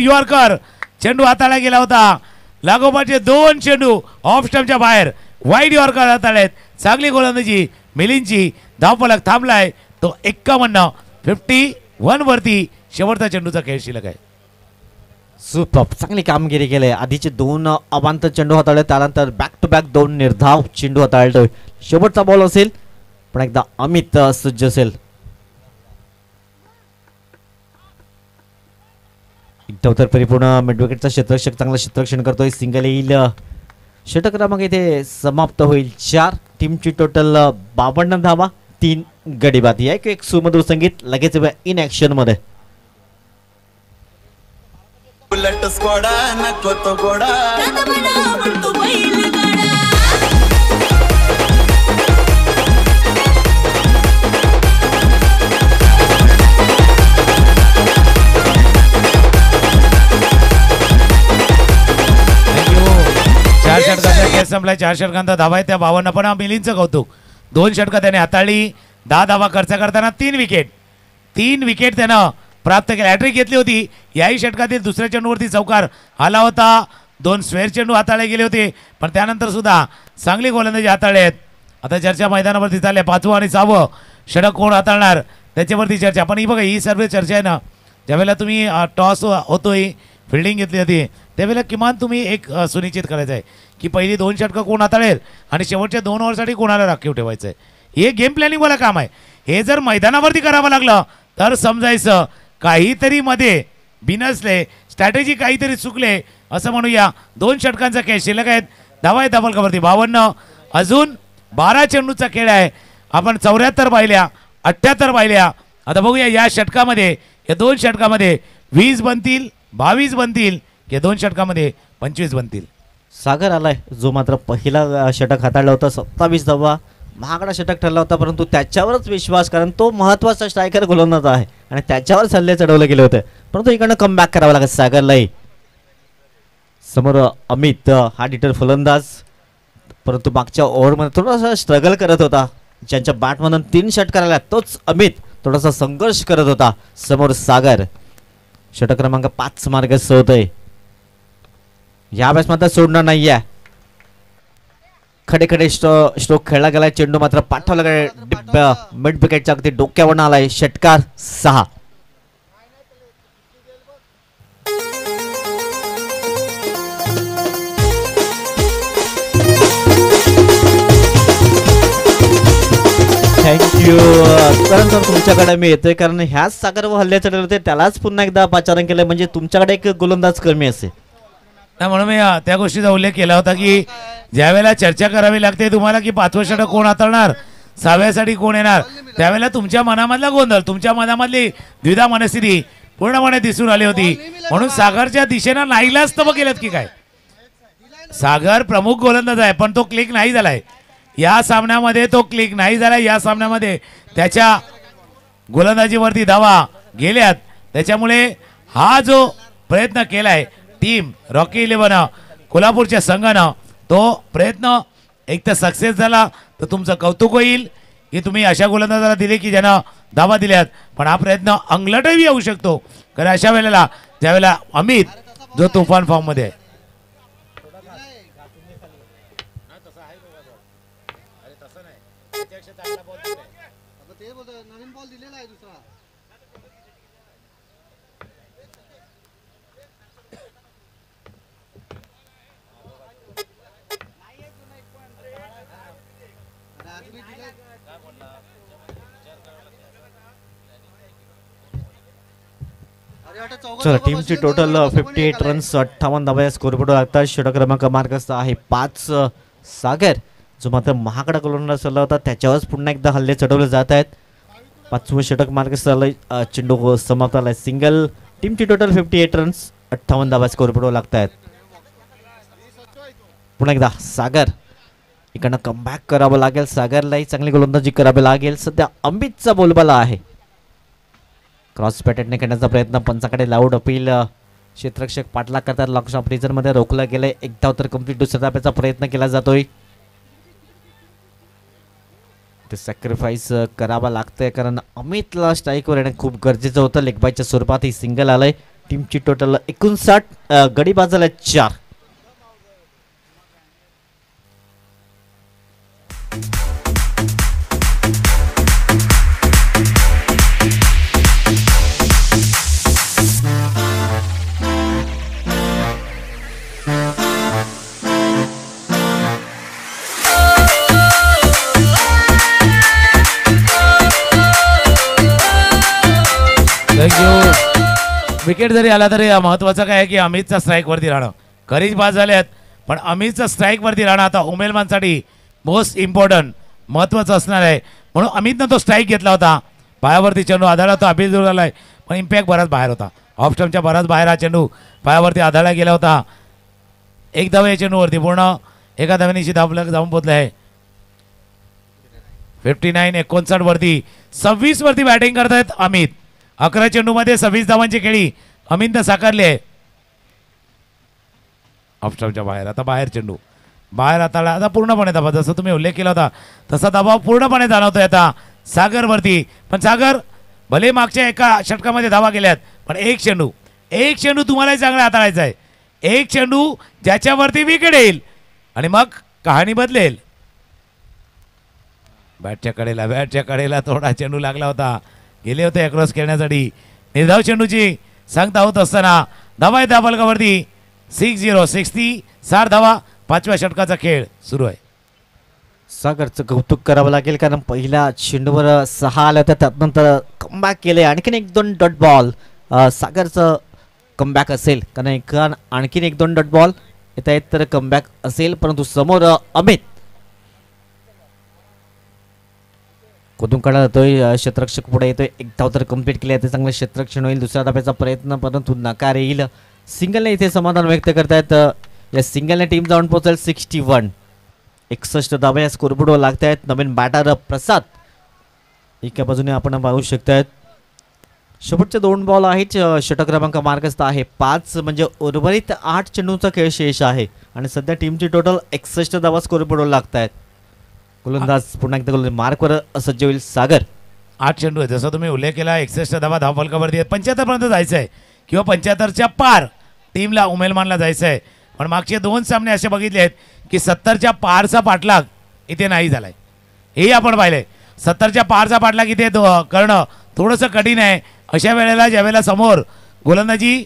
यॉर्कर चेंडू हाताळला गेला होता. लागोपाठचे 2 चेंडू ऑफस्टम्पच्या बाहेर वाईड यॉर्कर हाताळलेत. चांगली गोलंदाजी मिलिंदची. धावफलक थांबलाय तो 51 वरती. शेवटचा चेंडूचा खेळ शिल्लक आहे. सुपर, चांगली कामगिरी केली. आधीचे 2 अवांतर चेंडू हाताळले, त्यानंतर बॅक टू बॅक 2 निर्धाव चेंडू हाताळतोय. शेवटचा बॉल असेल पण एकदा अमित सज्ज असेल. एकदा परिपूर्ण मिडविकेटचा क्षेत्ररक्षक चांगलं क्षेत्ररक्षण करतोय. सिंगल येईल. षटक क्रमांक इथे समाप्त होईल. 4. टीमची टोटल 52 धावा 3 गडी बाद. या एक सुमधुर संगीत लगेच इन ऍक्शन मध्ये. बुलेट स्कोडा नको तो गोडा म्हणतो बैलगाडा. चार षटकांचा खेळ संपलाय. 4 षटकांचा धावा आहे त्या 52. पण मिलिंदचं कौतुक. 2 षटकं त्याने हाताळली. 10 धावा खर्च करताना 3 विकेट त्यानं प्राप्त केल्या. हॅट्रिक घेतली होती. याही षटकातील दुसऱ्या चेंडूवरती चौकार आला होता. 2 स्क्वेअर चेंडू हाताळले गेले होते पण त्यानंतर सुद्धा चांगली गोलंदाजी हाताळले आहेत. आता चर्चा मैदानावरती चालले. 5वं आणि 6वं षटक कोण हाताळणार त्याच्यावरती चर्चा. पण ही बघा, ही सर्व चर्चा आहे ना, ज्यावेळेला तुम्ही टॉस होतोय, फिल्डिंग घेतली होती, त्यावेळेला किमान तुम्ही एक सुनिश्चित करायचं आहे की पहिली 2 षटकं कोण हाताळेल आणि शेवटच्या 2 ओव्हरसाठी कोणाला राखीव ठेवायचं आहे. हे गेम प्लॅनिंगवाला काम आहे. हे जर मैदानावरती करावं लागलं तर समजायचं काहीतरी मध्ये बिनसले, स्ट्रॅटेजी काहीतरी चुकले असं म्हणूया. 2 षटकांचा खेळ शिल्लक आहेत. धावा आहे धावफलकावरती 52. अजून 12 चेंडूचा खेळ आहे. आपण 74 पाहिल्या, 78 पाहिल्या. आता बघूया या षटकामध्ये, या 2 षटकामध्ये 20 बनतील, 22 बनतील, या 2 षटकामध्ये 25 बनतील. सागर आलाय, जो मात्र पहिला षटक हाताळला होता. 27 धावा महागडा षटक ठरला होता, परंतु त्याच्यावरच विश्वास, कारण तो महत्वाचा स्ट्रायकर गोलंदाज आहे आणि त्याच्यावर सल्ले चढवले गेले होते. परंतु इकडनं कमबॅक करावं लागत सागरलाही. समोर अमित हा डिटर फलंदाज, परंतु मागच्या ओव्हरमध्ये थोडासा स्ट्रगल करत होता. ज्यांच्या बॅटमधून 3 षटकार आल्या तोच अमित थोडासा संघर्ष करत होता. समोर सागर षटक क्रमांक 5 मार्गस्थ होतोय. यावेळेस मात्र सोडणार नाहीये. खडे खडे स्ट्रोक खेळला गेलाय. चेंडू मात्र पाठवला गेला मिड विकेटच्या अगदी डोक्यावर आलाय. षटकार 6. थँक्यू. थँक्यू. कारण सर तुमच्याकडे मी येतोय कारण ह्याच सागर व हल्ले चढले होते त्यालाच पुन्हा एकदा पाचारण केलं म्हणजे तुमच्याकडे एक गोलंदाज कमी असेल. नाही म्हणून मी त्या गोष्टीचा उल्लेख केला होता की ज्यावेळेला चर्चा करावी लागते तुम्हाला की 5वं षटक कोण हाताळणार 6व्यासाठी कोण येणार त्यावेळेला तुमच्या मनामधला गोंधळ तुमच्या मनामधली द्विधा मनस्थिती पूर्णपणे दिसून आली होती. म्हणून सागरच्या दिशेनं नाईलाजतव केलं की काय. सागर प्रमुख गोलंदाज आहे पण तो क्लिक नाही झालाय या सामन्यामध्ये. तो क्लिक नाही झालाय या सामन्यामध्ये. त्याच्या गोलंदाजीवरती धावा गेल्यात. त्याच्यामुळे हा जो प्रयत्न केलाय टीम रॉकी 11 कोल्हापूरच्या संघानं तो प्रयत्न एक तर सक्सेस झाला तर तुमचं कौतुक होईल की तुम्ही अशा गोलंदाजाला दिले की ज्यानं धावा दिल्यात. पण हा प्रयत्न अंगलटही येऊ शकतो कारण अशा वेळेला ज्यावेळेला अमित जो तुफान फॉर्म मध्ये आहे. चला टीमची टोटल 58 रन्स 58 धावा स्कोरबोर्ड लागतात. षटक क्रमांक मार्कस आहे 5. सागर जो मात्र महागडा गोलंदाज ठरला होता त्याच्यावरच पुन्हा एकदा हल्ले चढवले जात आहेत. 5वं षटक मार्कस झालंय. चेंडू समाप्त झालाय सिंगल. टीमची टोटल 58 रन्स 58 धावा स्कोरबोर्ड लागत आहेत. पुन्हा एकदा सागर इकडनं कमबॅक करावं लागेल. सागरलाही चांगली गोलंदाजी करावी लागेल. सध्या अमितचा बोलबाला आहे. क्रॉस पॅटेटने करण्याचा प्रयत्न पंचाकडे लाऊड अपील. क्षेत्ररक्षक पाठलाग करतात. लॉक्स ऑफ रिझन मध्ये रोखलं गेलंय. एक धाव तर कंप्लीट दुसऱ्या धाब्याचा प्रयत्न केला जातोय. ते सॅक्रिफाईस करावा लागतंय कारण अमितला स्ट्राईकवर येणं खूप गरजेचं होतं. लेगबायच्या स्वरूपात ही सिंगल आलंय. टीमची टोटल 59 गडी बाजूला 4. विकेट जरी आला तरी महत्वाचं काय आहे की अमितचा स्ट्राईक वरती राहणं. खरीच बाद झाल्यात पण अमितचा स्ट्राईक वरती राहणं आता उमेलमानसाठी मोस्ट इम्पॉर्टंट महत्वाचं असणार आहे. म्हणून अमितनं तो स्ट्राईक घेतला होता. पायावरती चेंडू आधाळला होता. अभिज दूर आलाय पण इम्पॅक्ट बराच बाहेर होता. ऑफ स्टंपच्या बराच बाहेर हा चेंडू पायावरती आधाळला गेला होता. एक धाव या चेंडूवरती पूर्ण एका धावेनीशी धावला जाऊन पोहोचले आहे. 59 वरती 26 वरती बॅटिंग करतायत अमित. 11 चेंडूमध्ये 26 धावांची खेळी अमितनं साकारली आहे. ऑफस्टॉपच्या बाहेर आता बाहेर चेंडू बाहेर आता पूर्णपणे दबाव जसं तुम्ही उल्लेख केला होता तसा दबाव पूर्णपणे जाणवतोय आता सागरवरती. पण सागर भले मागच्या एका षटकामध्ये धावा गेल्यात पण एक चेंडू तुम्हालाही चांगला हाताळायचा आहे. एक चेंडू ज्याच्यावरती विकेट येईल आणि मग कहाणी बदलेल. बॅटच्या कडेला थोडा चेंडू लागला होता. गेले होते अक्रॉस खेळण्यासाठी. निर्धाव चेंडूची सांगता होत असताना धावा येत्या फलकावरती 60 धावा. 5व्या षटकाचा खेळ सुरू आहे. सागरचं कौतुक करावं लागेल कारण पहिल्या चेंडूवर 6 आल्या होत्या त्यानंतर कमबॅक केले. आणखीन 1-2 डॉट बॉल सागरचं कमबॅक असेल कारण आणखीन 1-2 डॉट बॉल येत आहेत तर कमबॅक असेल. परंतु समोर अमित कुठून काढला जातोय. क्षेत्ररक्षक पुढे येतोय. एक धाव तर कंप्लीट केली आहे. ते चांगलं क्षेत्ररक्षण होईल. दुसऱ्या धाब्याचा प्रयत्न परंतु नकार येईल. सिंगलने इथे समाधान व्यक्त करतायत. या सिंगलने टीम जाऊन पोहोचेल 61. 61 धावा या स्कोरबोर्डवर लागत आहेत. नवीन बॅटर प्रसाद एका बाजूने आपण पाहू शकतायत. शेवटचे 2 बॉल आहेत. षटक क्रमांक मार्गस्थ आहे 5 म्हणजे उर्वरित 8 चेंडूचा खेळ शेष आहे आणि सध्या टीमची टोटल 61 धावा स्कोरबोर्डवर लागत आहेत. गोलंदाज पुन्हा एकदा मार्कवर सज्ज होईल सागर. 8 चेंडू आहे जसं तुम्ही उल्लेख केला. 61 धावा धावफलकावरती आहेत. 75 पर्यंत जायचं आहे किंवा 75च्या पार टीमला उमेलमानला जायचं आहे. पण मागचे 2 सामने असे बघितले आहेत की 70च्या पारचा पाठलाग इथे नाही झालाय. हेही आपण पाहिलंय. 70च्या पारचा पाठलाग इथे करणं थोडंसं कठीण आहे. अशा वेळेला ज्यावेळेला समोर गोलंदाजी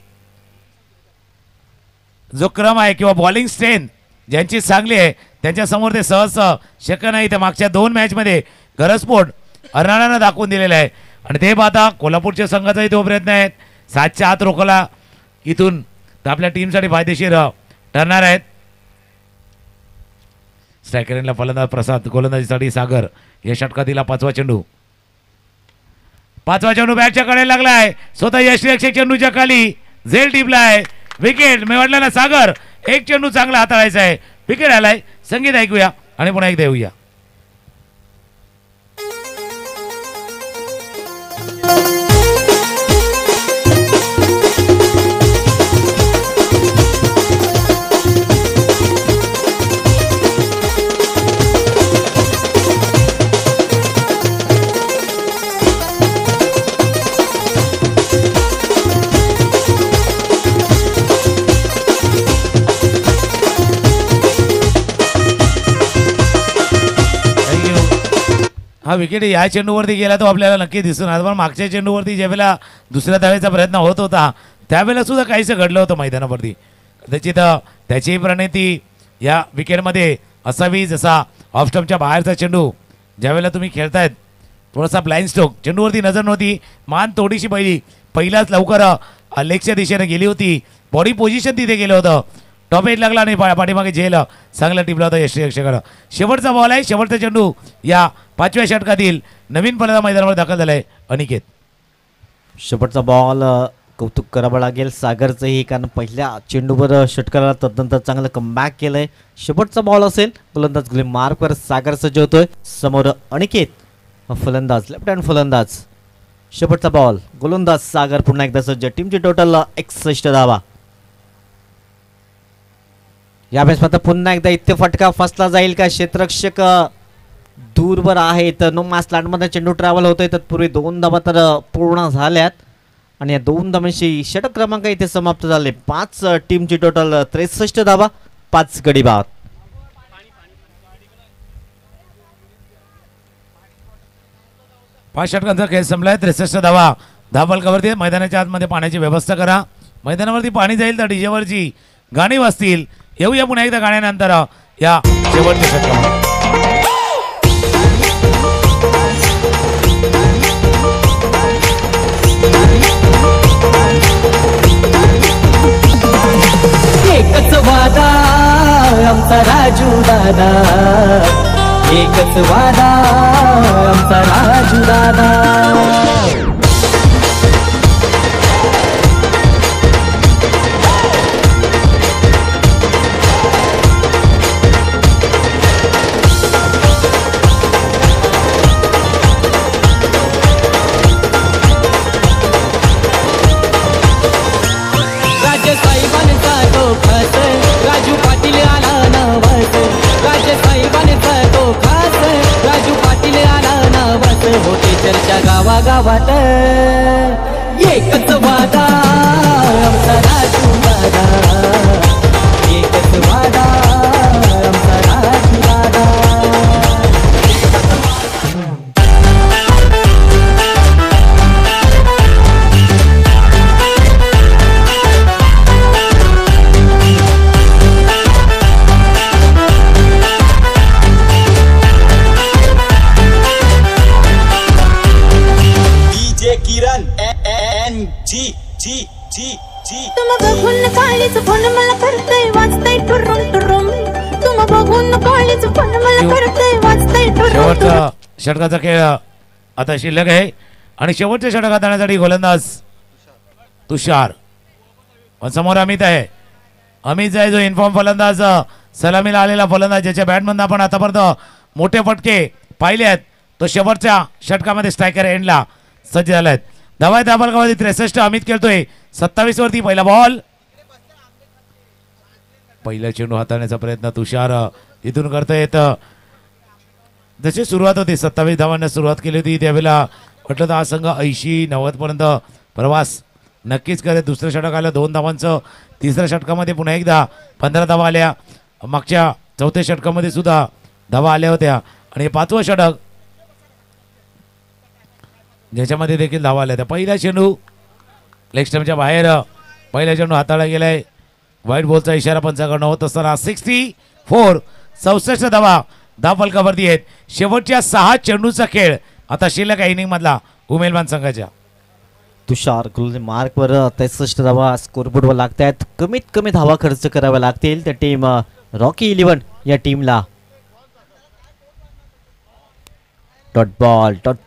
जो क्रम आहे किंवा बॉलिंग स्ट्रेंथ ज्यांची चांगली आहे त्यांच्या समोर ते सहज शक्य नाही. तर मागच्या 2 मॅचमध्ये घरस्फोट अर्नाळानं दाखवून दिलेलं आहे. आणि ते पाहता कोल्हापूरच्या संघाचाही तो प्रयत्न आहे. 7च्या आत रोखला इथून तर आपल्या टीमसाठी फायदेशीर ठरणार आहेत. स्ट्रायकरला फलंदाज प्रसाद, गोलंदाजीसाठी सागर. या षटकातील 5वा चेंडू. 5वा चेंडू बॅटच्या कडे लागलाय. स्वतः यष्टीरक्षक चेंडूच्या खाली झेल टिपला आहे. विकेट. मी म्हटलं ना सागर, एक चेंडू चांगला हाताळायचा आहे. विकेट आलाय. संगीत ऐकूया आणि पुन्हा एकदा येऊया. हा विकेट या चेंडूवरती गेला तो आपल्याला नक्की दिसून आला. पण मागच्या चेंडूवरती ज्यावेळेला दुसऱ्या धावेचा प्रयत्न होत होता त्यावेळेला सुद्धा काहीसं घडलं होतं मैदानावरती. कदाचित त्याची प्रणिती या विकेटमध्ये असावी जसा ऑफस्टम्पच्या बाहेरचा चेंडू ज्यावेळेला तुम्ही खेळतायत थोडासा ब्लाइंड स्ट्रोक, चेंडूवरती नजर नव्हती, मान थोडीशी पहिलाच लवकर लेगच्या दिशेने गेली होती. बॉडी पोझिशन तिथे गेलं होतं. टॉप एज लागला आणि पाठीमागे झेल चांगला टिपला होता यष्टीरक्षकानं. शेवटचा बॉल आहे. शेवटचा चेंडू या 5व्या षटकातील नवीन फलंदाज मैदानावर दाखल झालाय अनिकेत. शेवटचा बॉल कौतुक करावं लागेल सागरचंही, कारण पहिल्या चेंडूवर षटकाला तदनंतर चांगलं कमबॅक केलंय. शेवटचा बॉल असेल. फलंदाज गुले मार्कवर सागर सज्ज होतोय. समोर अनिकेत फलंदाज, लेफ्ट हँड फलंदाज. शेवटचा बॉल. गोलंदाज सागर पुन्हा एकदा सज्ज. टीमची टोटल 61 धावा. यावेळेस मात्र पुन्हा एकदा इथे फटका फसला जाईल का? क्षेत्ररक्षक दूरवर आहेत. नो मास लँडमध्ये चेंडू ट्रॅव्हल होतोय. तत्पूर्वी 2 धावा तर पूर्ण झाल्यात आणि या 2 धावांशी षटक क्रमांक इथे समाप्त झाले. 5 टीमची टोटल 63 धावा, 5 गडी बाद. पाच षटकांचा खेळ संपलाय. 63 धावा धावफलकावरती. मैदानाच्या आतमध्ये पाण्याची व्यवस्था करा. मैदानावरती पाणी जाईल तर डीजेवरची गाणी वाजतील. येऊया पुन्हा एकदा गाण्यानंतर या शेवटच्या षटकामध्ये. एकच वादा आमचा राजू दादा, एकच वादा आमचा राजू दादा. राजू पाटील आला नवस, राजे साहेबांचा तो खास, राजू पाटील आला नवस. होती चर्चा गावागावात, एकच वादा आमचा राजू दादा, एकच वादा आमचा राजू दादा. तुम बघून काळीच फोन मला करतय वाचतय टुरुम टुरुम. तुम बघून काळीच फोन मला करतय वाचतय टुरुम. शेवटचा षटकाचा खेळ आता शिल्लक आहे आणि शेवटच्या षटकात आणण्यासाठी गोलंदाज तुषार. पण समोर अमित आहे. अमित आहे जो इन्फॉर्म फलंदाज, सलामीला आलेला फलंदाज, ज्याच्या बॅटमधून आपण आतापर्यंत मोठे फटके पाहिले आहेत. तो शेवटच्या षटकामध्ये स्ट्रायकर एंडला सज्ज झालाय. धावा धाबलगावामध्ये 63. अमित खेळतोय 27 वरती. पहिला बॉल. पहिला चेंडू हाताळण्याचा प्रयत्न तुषार इथून करतोय. जशी सुरुवात होती 27 धावांना सुरुवात केली होती त्यावेळेला म्हटलं तर हा संघ 80-90 पर्यंत प्रवास नक्कीच करेल. दुसऱ्या षटक आलं 2 धावांचं. तिसऱ्या षटकामध्ये पुन्हा एकदा 15 धावा आल्या. मागच्या चौथ्या षटकामध्ये सुद्धा धावा आल्या होत्या आणि 5वं षटक ज्याच्यामध्ये देखील धावा आल्या त्या. पहिला चेंडू लेग स्टंपच्या बाहेर. पहिला चेंडू हाताळला गेलाय. व्हाईट बॉलचा इशारा पंचाकडनं होत असताना 64 धावा धावफलकावरती आहेत. शेवटच्या 6 चेंडूचा खेळ आता शिल्लक आहे इनिंग मधला उमेदवान संघाच्या. तुषार कुलने मार्कवर 63 धावा स्कोरबोर्डवर लागत आहेत. कमीत कमी धावा खर्च कराव्या लागतील त्या टीम रॉकी 11 या टीमला. डॉट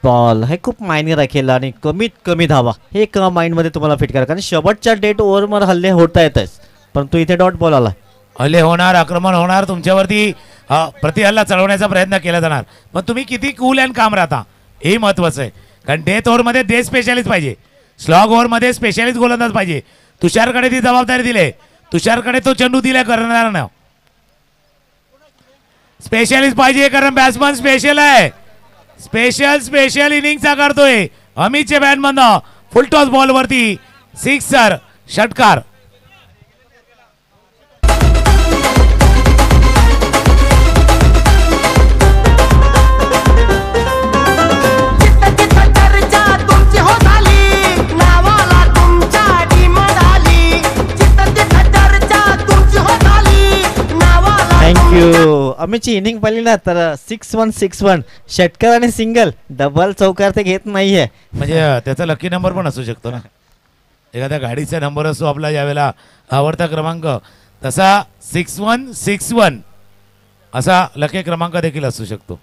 बॉल हे खूप मायने राखेल आणि कमीत कमी धावा हे एक माइंडमध्ये तुम्हाला फिट करा, कारण शेवटच्या डेट ओव्हरवर हल्ले होत आहेतच, परंतु इथे डॉट बॉल आला. हल्ले होणार, आक्रमण होणार, तुमच्यावरती प्रतिहल्ला चढवण्याचा प्रयत्न केला जाणार, पण तुम्ही किती कूल अँड काम राहता हे महत्वाचं आहे. कारण डेथ ओव्हरमध्ये डे स्पेशालिस्ट पाहिजे, स्लॉग ओव्हरमध्ये स्पेशालिस्ट गोलंदाज पाहिजे. तुषारकडे ती जबाबदारी दिली, तुषारकडे तो चेंडू दिला करणार ना, स्पेशालिस्ट पाहिजे कारण बॅट्समन स्पेशल आहे. स्पेशल इनिंगचा करतोय अमितच्या बॅट मधनं फुल टॉस बॉल वरती सिक्सर षटकार. थँक्यू. अमितची इनिंग पाहिली ना तर 6-1 षटकार आणि सिंगल डबल चौकार ते घेत नाहीये. म्हणजे त्याचा लकी नंबर पण असू शकतो ना, एखाद्या गाडीचा नंबर असतो आपला ज्यावेळेला आवडता क्रमांक, तसा 6-1 असा लकी क्रमांक देखील असू शकतो.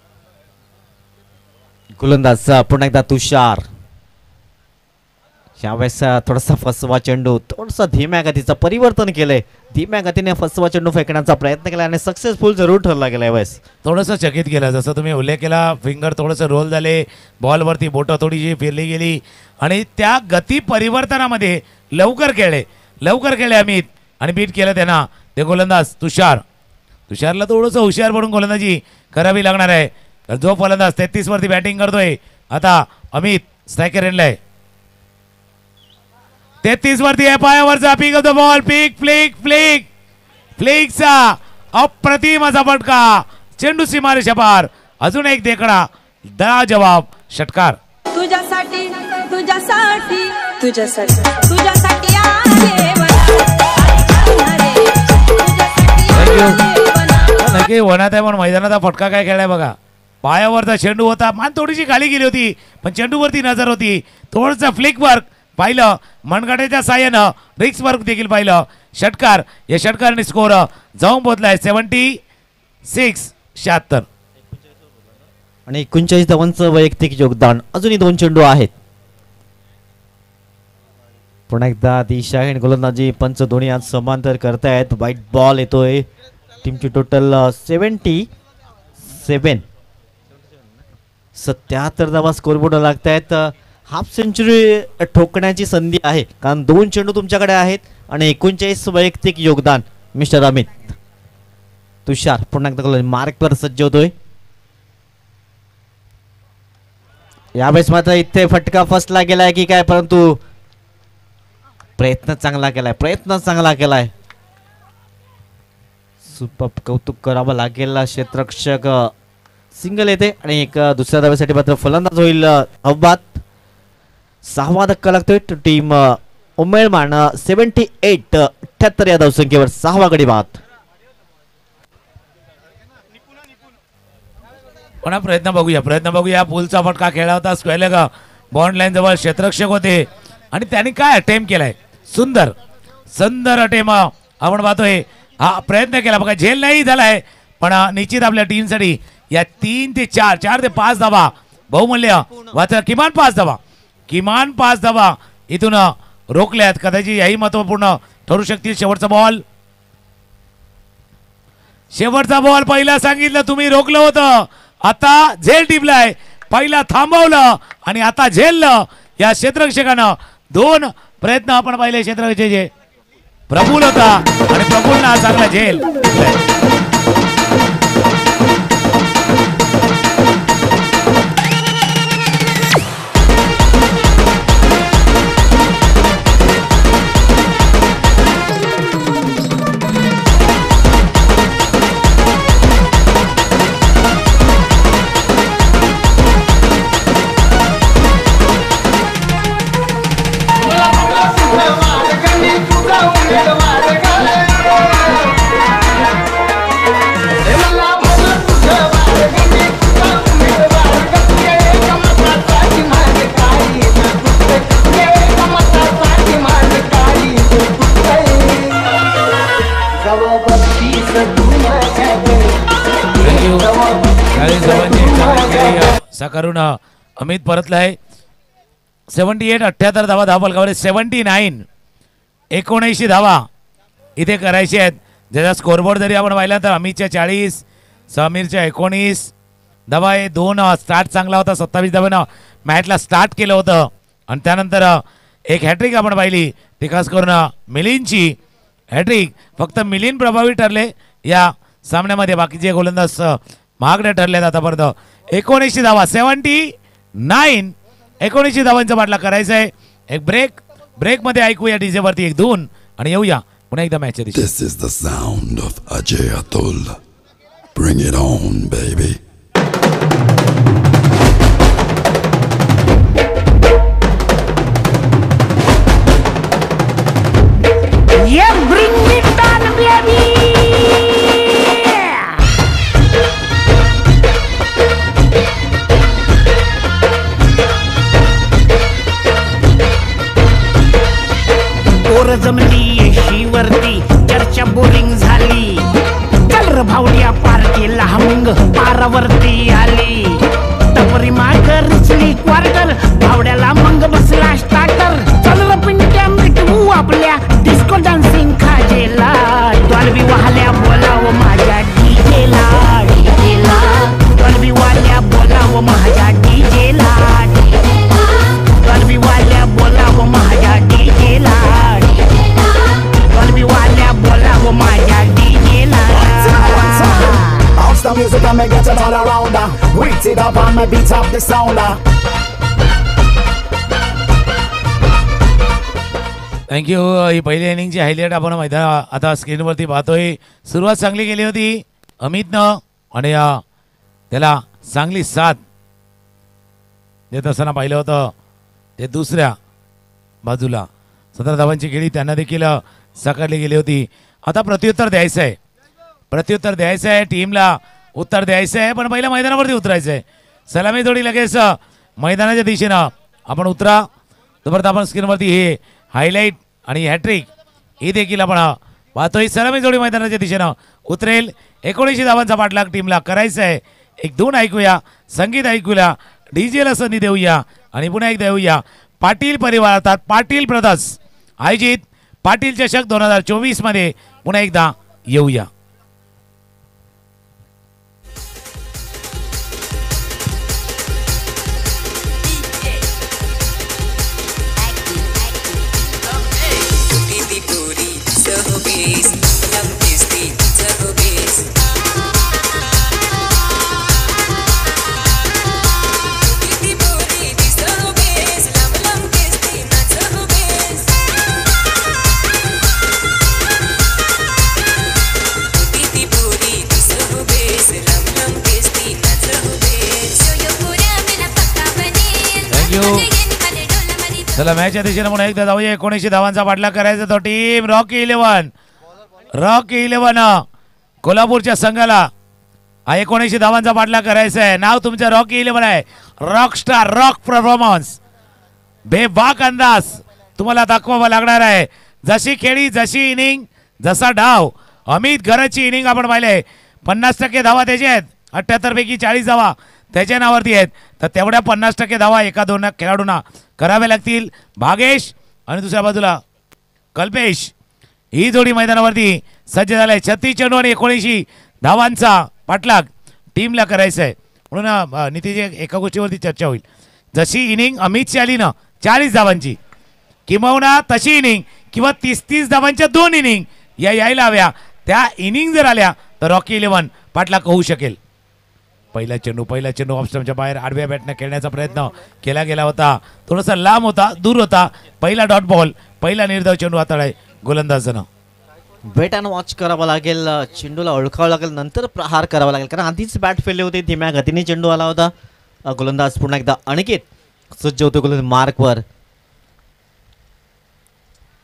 गोलंदाज पुन्हा एकदा तुषार. यावेळेस थोडासा फसवा चेंडू, थोडासा धीम्या गतीचं परिवर्तन केलंय, धीम्या गतीने फसवा चेंडू फेकण्याचा प्रयत्न केला आणि सक्सेसफुल जरूर ठरला गेला. यावेळेस थोडंसं चकित केलं, जसं तुम्ही उल्लेख केला, फिंगर थोडंसं रोल झाले, बॉलवरती बोटं थोडीशी फिरली गेली आणि त्या गती परिवर्तनामध्ये लवकर खेळले अमित आणि बीट केलं त्यांना ते गोलंदाज तुषारला थोडंसं हुशार पडून गोलंदाजी करावी लागणार आहे. जो फलंदाज 33 वरती बॅटिंग करतोय आता अमित स्ट्रायकर एंडला आहे. 33 वरती आहे, पायावरचा पिक ऑफ द बॉल, फ्लिकचा अप्रतिम असा फटका, चेंडू सीमारेषा पार, अजून एक देखणा, दा जवाब षटकार. तुझ्यासाठी तुझ्यासाठी तुझ्यासाठी तुझ्यासाठी आहे नक्की वनात आहे पण मैदानात हा फटका काय खेळलाय बघा. पायावरचा चेंडू होता, मान थोडीशी खाली गेली होती पण चेंडूवरती नजर होती, थोडंसं फ्लिक वर्क पाहिलं, मनगटाच्या साह्यानं रिक्स वर्क देखील पाहिलं. षटकार, या षटकारने स्कोर जाऊन पोहोचलाय 76-76. आणि 39 धावांचं वैयक्तिक योगदान, अजूनही 2 चेंडू आहेत. पुन्हा एकदा दिशा आणि गोलंदाजी पंच दोन्ही आज समांतर करतायत. व्हाईट बॉल येतोय. टीमची टोटल 77 धावा स्कोरबोर्ड लागत आहेत. हाफ सेंचुरी ठोकण्याची संधी आहे कारण 2 चेंडू तुमच्याकडे आहेत आणि 39 वैयक्तिक योगदान. मिस्टर अमित. तुषार पुन्हा एकदा मार्कवर सज्ज होतोय. यावेळेस मात्र इथे फटका फसला गेलाय की काय, परंतु प्रयत्न चांगला केलाय. सुपर कौतुक करावं लागेल. क्षेत्ररक्षक सिंगल येते आणि एक दुसऱ्या धावेसाठी मात्र फलंदाज होईल अवबाद. 6वा धक्का लागतोय. टीम उमेळमान 78 या धावसंख्येवर 6वा गडी बाद. पुन्हा प्रयत्न बघूया. पुलचा फटका खेळला होता, स्क्वेअर बॉन्ड लाईन जवळ क्षेत्ररक्षक होते आणि त्यांनी काय अटेम्प्ट केलाय, सुंदर अटेम्प्ट आपण पाहतोय. हा प्रयत्न केला बघा, झेल नाही झालाय पण निश्चित आपल्या टीमसाठी या 3 ते 4 ते 5 धावा बहुमूल्य वाचा, किमान 5 धावा इथून रोखल्यात. कदाचित याही महत्वपूर्ण ठरू शकतील. शेवटचा बॉल पहिला सांगितलं तुम्ही, रोखलं होतं, आता झेल टिपलाय, पहिला थांबवलं आणि आता झेललं. या क्षेत्ररक्षकानं 2 प्रयत्न आपण पाहिले क्षेत्ररक्षकाचे. प्रफुल होता आणि प्रफुलनं हा चांगला झेल असा करून अमित परतलाय. 78 78 धावा धावफलकावर 79 79 धावा इथे करायचे आहेत. ज्याचा स्कोरबोर्ड जरी आपण पाहिला तर अमितच्या 40 समीरच्या 19 धावा आहे. 2 स्टार्ट चांगला होता. 27 धावांना मॅचला स्टार्ट केलं होतं आणि त्यानंतर एक हॅट्रिक आपण पाहिली ती खास करून मिलिंदची हॅट्रिक. फक्त मिलिंद प्रभावी ठरले या सामन्यामध्ये, बाकीचे गोलंदाज महागडे ठरलेत आतापर्यंत. 79 धावा 79 19 धावांचा बाटला करायचा आहे. एक ब्रेकमध्ये ऐकूया डीजे वरती एक धून आणि येऊया पुन्हा एकदा मॅचच्या दिशेने. This is the sound of Ajay Atul. Bring it on, baby. Yeah, bring it on, baby. पोर जमली येशीवरती चर्चा बोरिंग झाली. कलर भावड्या पार्टीला मग पारावरती आली. टपरी माग रिचली क्वार्टर भावड्याला मग बसला स्टार्टर. चल पिंट्या मिटवू आपल्या डिस्को डान्सिंग खाजेला. डॉल्बी वाहल्या बोलाव माझ्या डीजेला. डॉल्बी वाल्या बोलाव माझ्या डीजेला. डॉल्बी वाल्या बोलाव माझ्या डीजेला. डॉल्बी वाल्या बोलाव माझ्या डीजेला. Bounce the music and me get it all around. Wait it up and me beat up the sound. Thank you. ही पहिली इनिंगची हायलाईट आपण मैदान आता स्क्रीनवरती पाहतोय. सुरुवात चांगली केली होती अमितनं आणि त्याला चांगली साथ देत असताना पाहिलं होतं ते दुसऱ्या बाजूला 17 धावांची खेळी त्यांना देखील साकारली गेली होती. आता प्रत्युत्तर द्यायचं आहे टीमला उत्तर द्यायचं आहे, पण पहिल्या मैदानावरती उतरायचं आहे. सलामी थोडी लगेच मैदानाच्या दिशेनं आपण उतरा. तोपर्यंत आपण स्क्रीनवरती हे हायलाईट आणि हॅट्रिक ही देखील आपण पाहतोय. सलामी जोडी मैदानाच्या दिशेनं उतरेल. 19 धावांचा पाठलाग टीमला करायचा आहे. एक धून ऐकूया, संगीत ऐकूया, डीजेला संधी देऊया आणि पुन्हा एकदा येऊया पाटील परिवार अर्थात पाटील ब्रदर्स आयोजित पाटील चषक 2024 मध्ये पुन्हा एकदा येऊया. चला मॅचच्या दिशेने पुन्हा एकदा जाऊया. 19 धावांचा पाठलाग करायचा तो टीम रॉकी 11 कोल्हापूरच्या संघाला 19 धावांचा पाठलाग करायचा आहे. नाव तुमचं रॉकी 11 आहे. रॉक स्टार, रॉक परफॉर्मन्स, बेबाक अंदाज तुम्हाला दाखवावा लागणार आहे. जशी खेळी, जशी इनिंग, जसा डाव. अमित घराची इनिंग आपण पाहिले 50% धावा त्याचे आहेत. 78 पैकी 40 धावा त्याच्या नावावरती आहेत. तर तेवढ्या 50% धावा एका दोन खेळाडूंना कराव्या लागतील. भागेश आणि दुसऱ्या बाजूला कल्पेश ही जोडी मैदानावरती सज्ज झालाय. 36 चेंडू आणि 19 धावांचा पाठलाग टीमला करायचा आहे. म्हणून नितीश एका गोष्टीवरती चर्चा होईल. जशी इनिंग अमितची आली ना 40 धावांची, किंबहुना तशी इनिंग किंवा 30-30 धावांच्या 2 इनिंग यायला हव्या. त्या इनिंग जर आल्या तर रॉकी 11 पाठलाग होऊ शकेल. पहिला चेंडू ऑफस्टमच्या बाहेर आडव्या बॅटने खेळण्याचा प्रयत्न केला गेला होता. थोडासा लांब होता, दूर होता. पहिला डॉट बॉल, पहिला निर्धाव चेंडू हाताळाय गोलंदाजानं. वेट अँड वॉच करावा लागेल. चेंडूला ओळखावं लागेल, नंतर प्रहार करावा लागेल, कारण आधीच बॅट फेलले होते. धीम्या गतीने चेंडू आला होता. गोलंदाज पुन्हा एकदा अनिकेत सज्ज होतो गोलंदाज मार्कवर.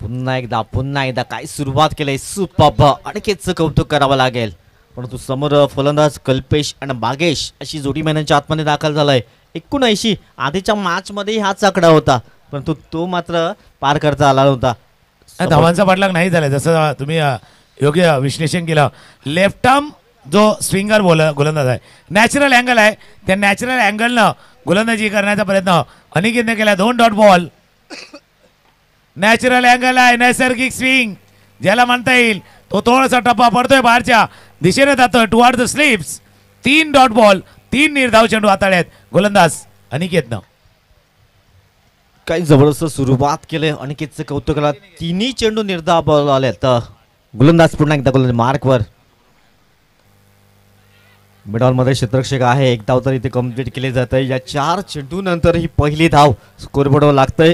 पुन्हा एकदा काय सुरुवात केली. सुपर्ब. अनिकेतचं कौतुक करावं लागेल. परंतु समोर फलंदाज कल्पेश आणि बागेश अशी जोडी मैदानाच्या आतमध्ये दाखल झालाय. 79 आधीच्या मॅच मध्ये हाच आकडा होता, परंतु तो मात्र पार करता आला नव्हता. धावांचा पाठलाग नाही झाला. जसं तुम्ही योग्य विश्लेषण केलं. लेफ्ट आर्म जो स्विंगर गोलंदाज आहे, नॅचरल अँगल आहे, त्या नॅचरल अँगलनं गोलंदाजी करण्याचा प्रयत्न अनिकेतने केला. 2 डॉट बॉल. नॅचरल अँगल आहे, नैसर्गिक स्विंग ज्याला म्हणता येईल, तो थोडासा टप्पा पडतोय बाहेरच्या दिशेने जातोय toward the slips. 3 dot ball, 3 निर्धाव चेंडू हाताळ्यात गोलंदाज अनिकेतनं. काही जबरदस्त सुरुवात केले अनिकेतचं कौतुक करा. तिन्ही चेंडू निर्धाव बॉल आले. तर गोलंदाज पुन्हा एकदा गोलंदाज मार्कवर. मिडॉलमध्ये क्षेत्ररक्षक आहे. एक धाव तर इथे कंप्लीट केले जात आहे. या 4 चेंडू नंतर ही पहिली धाव स्कोरबोर्डवर लागतंय.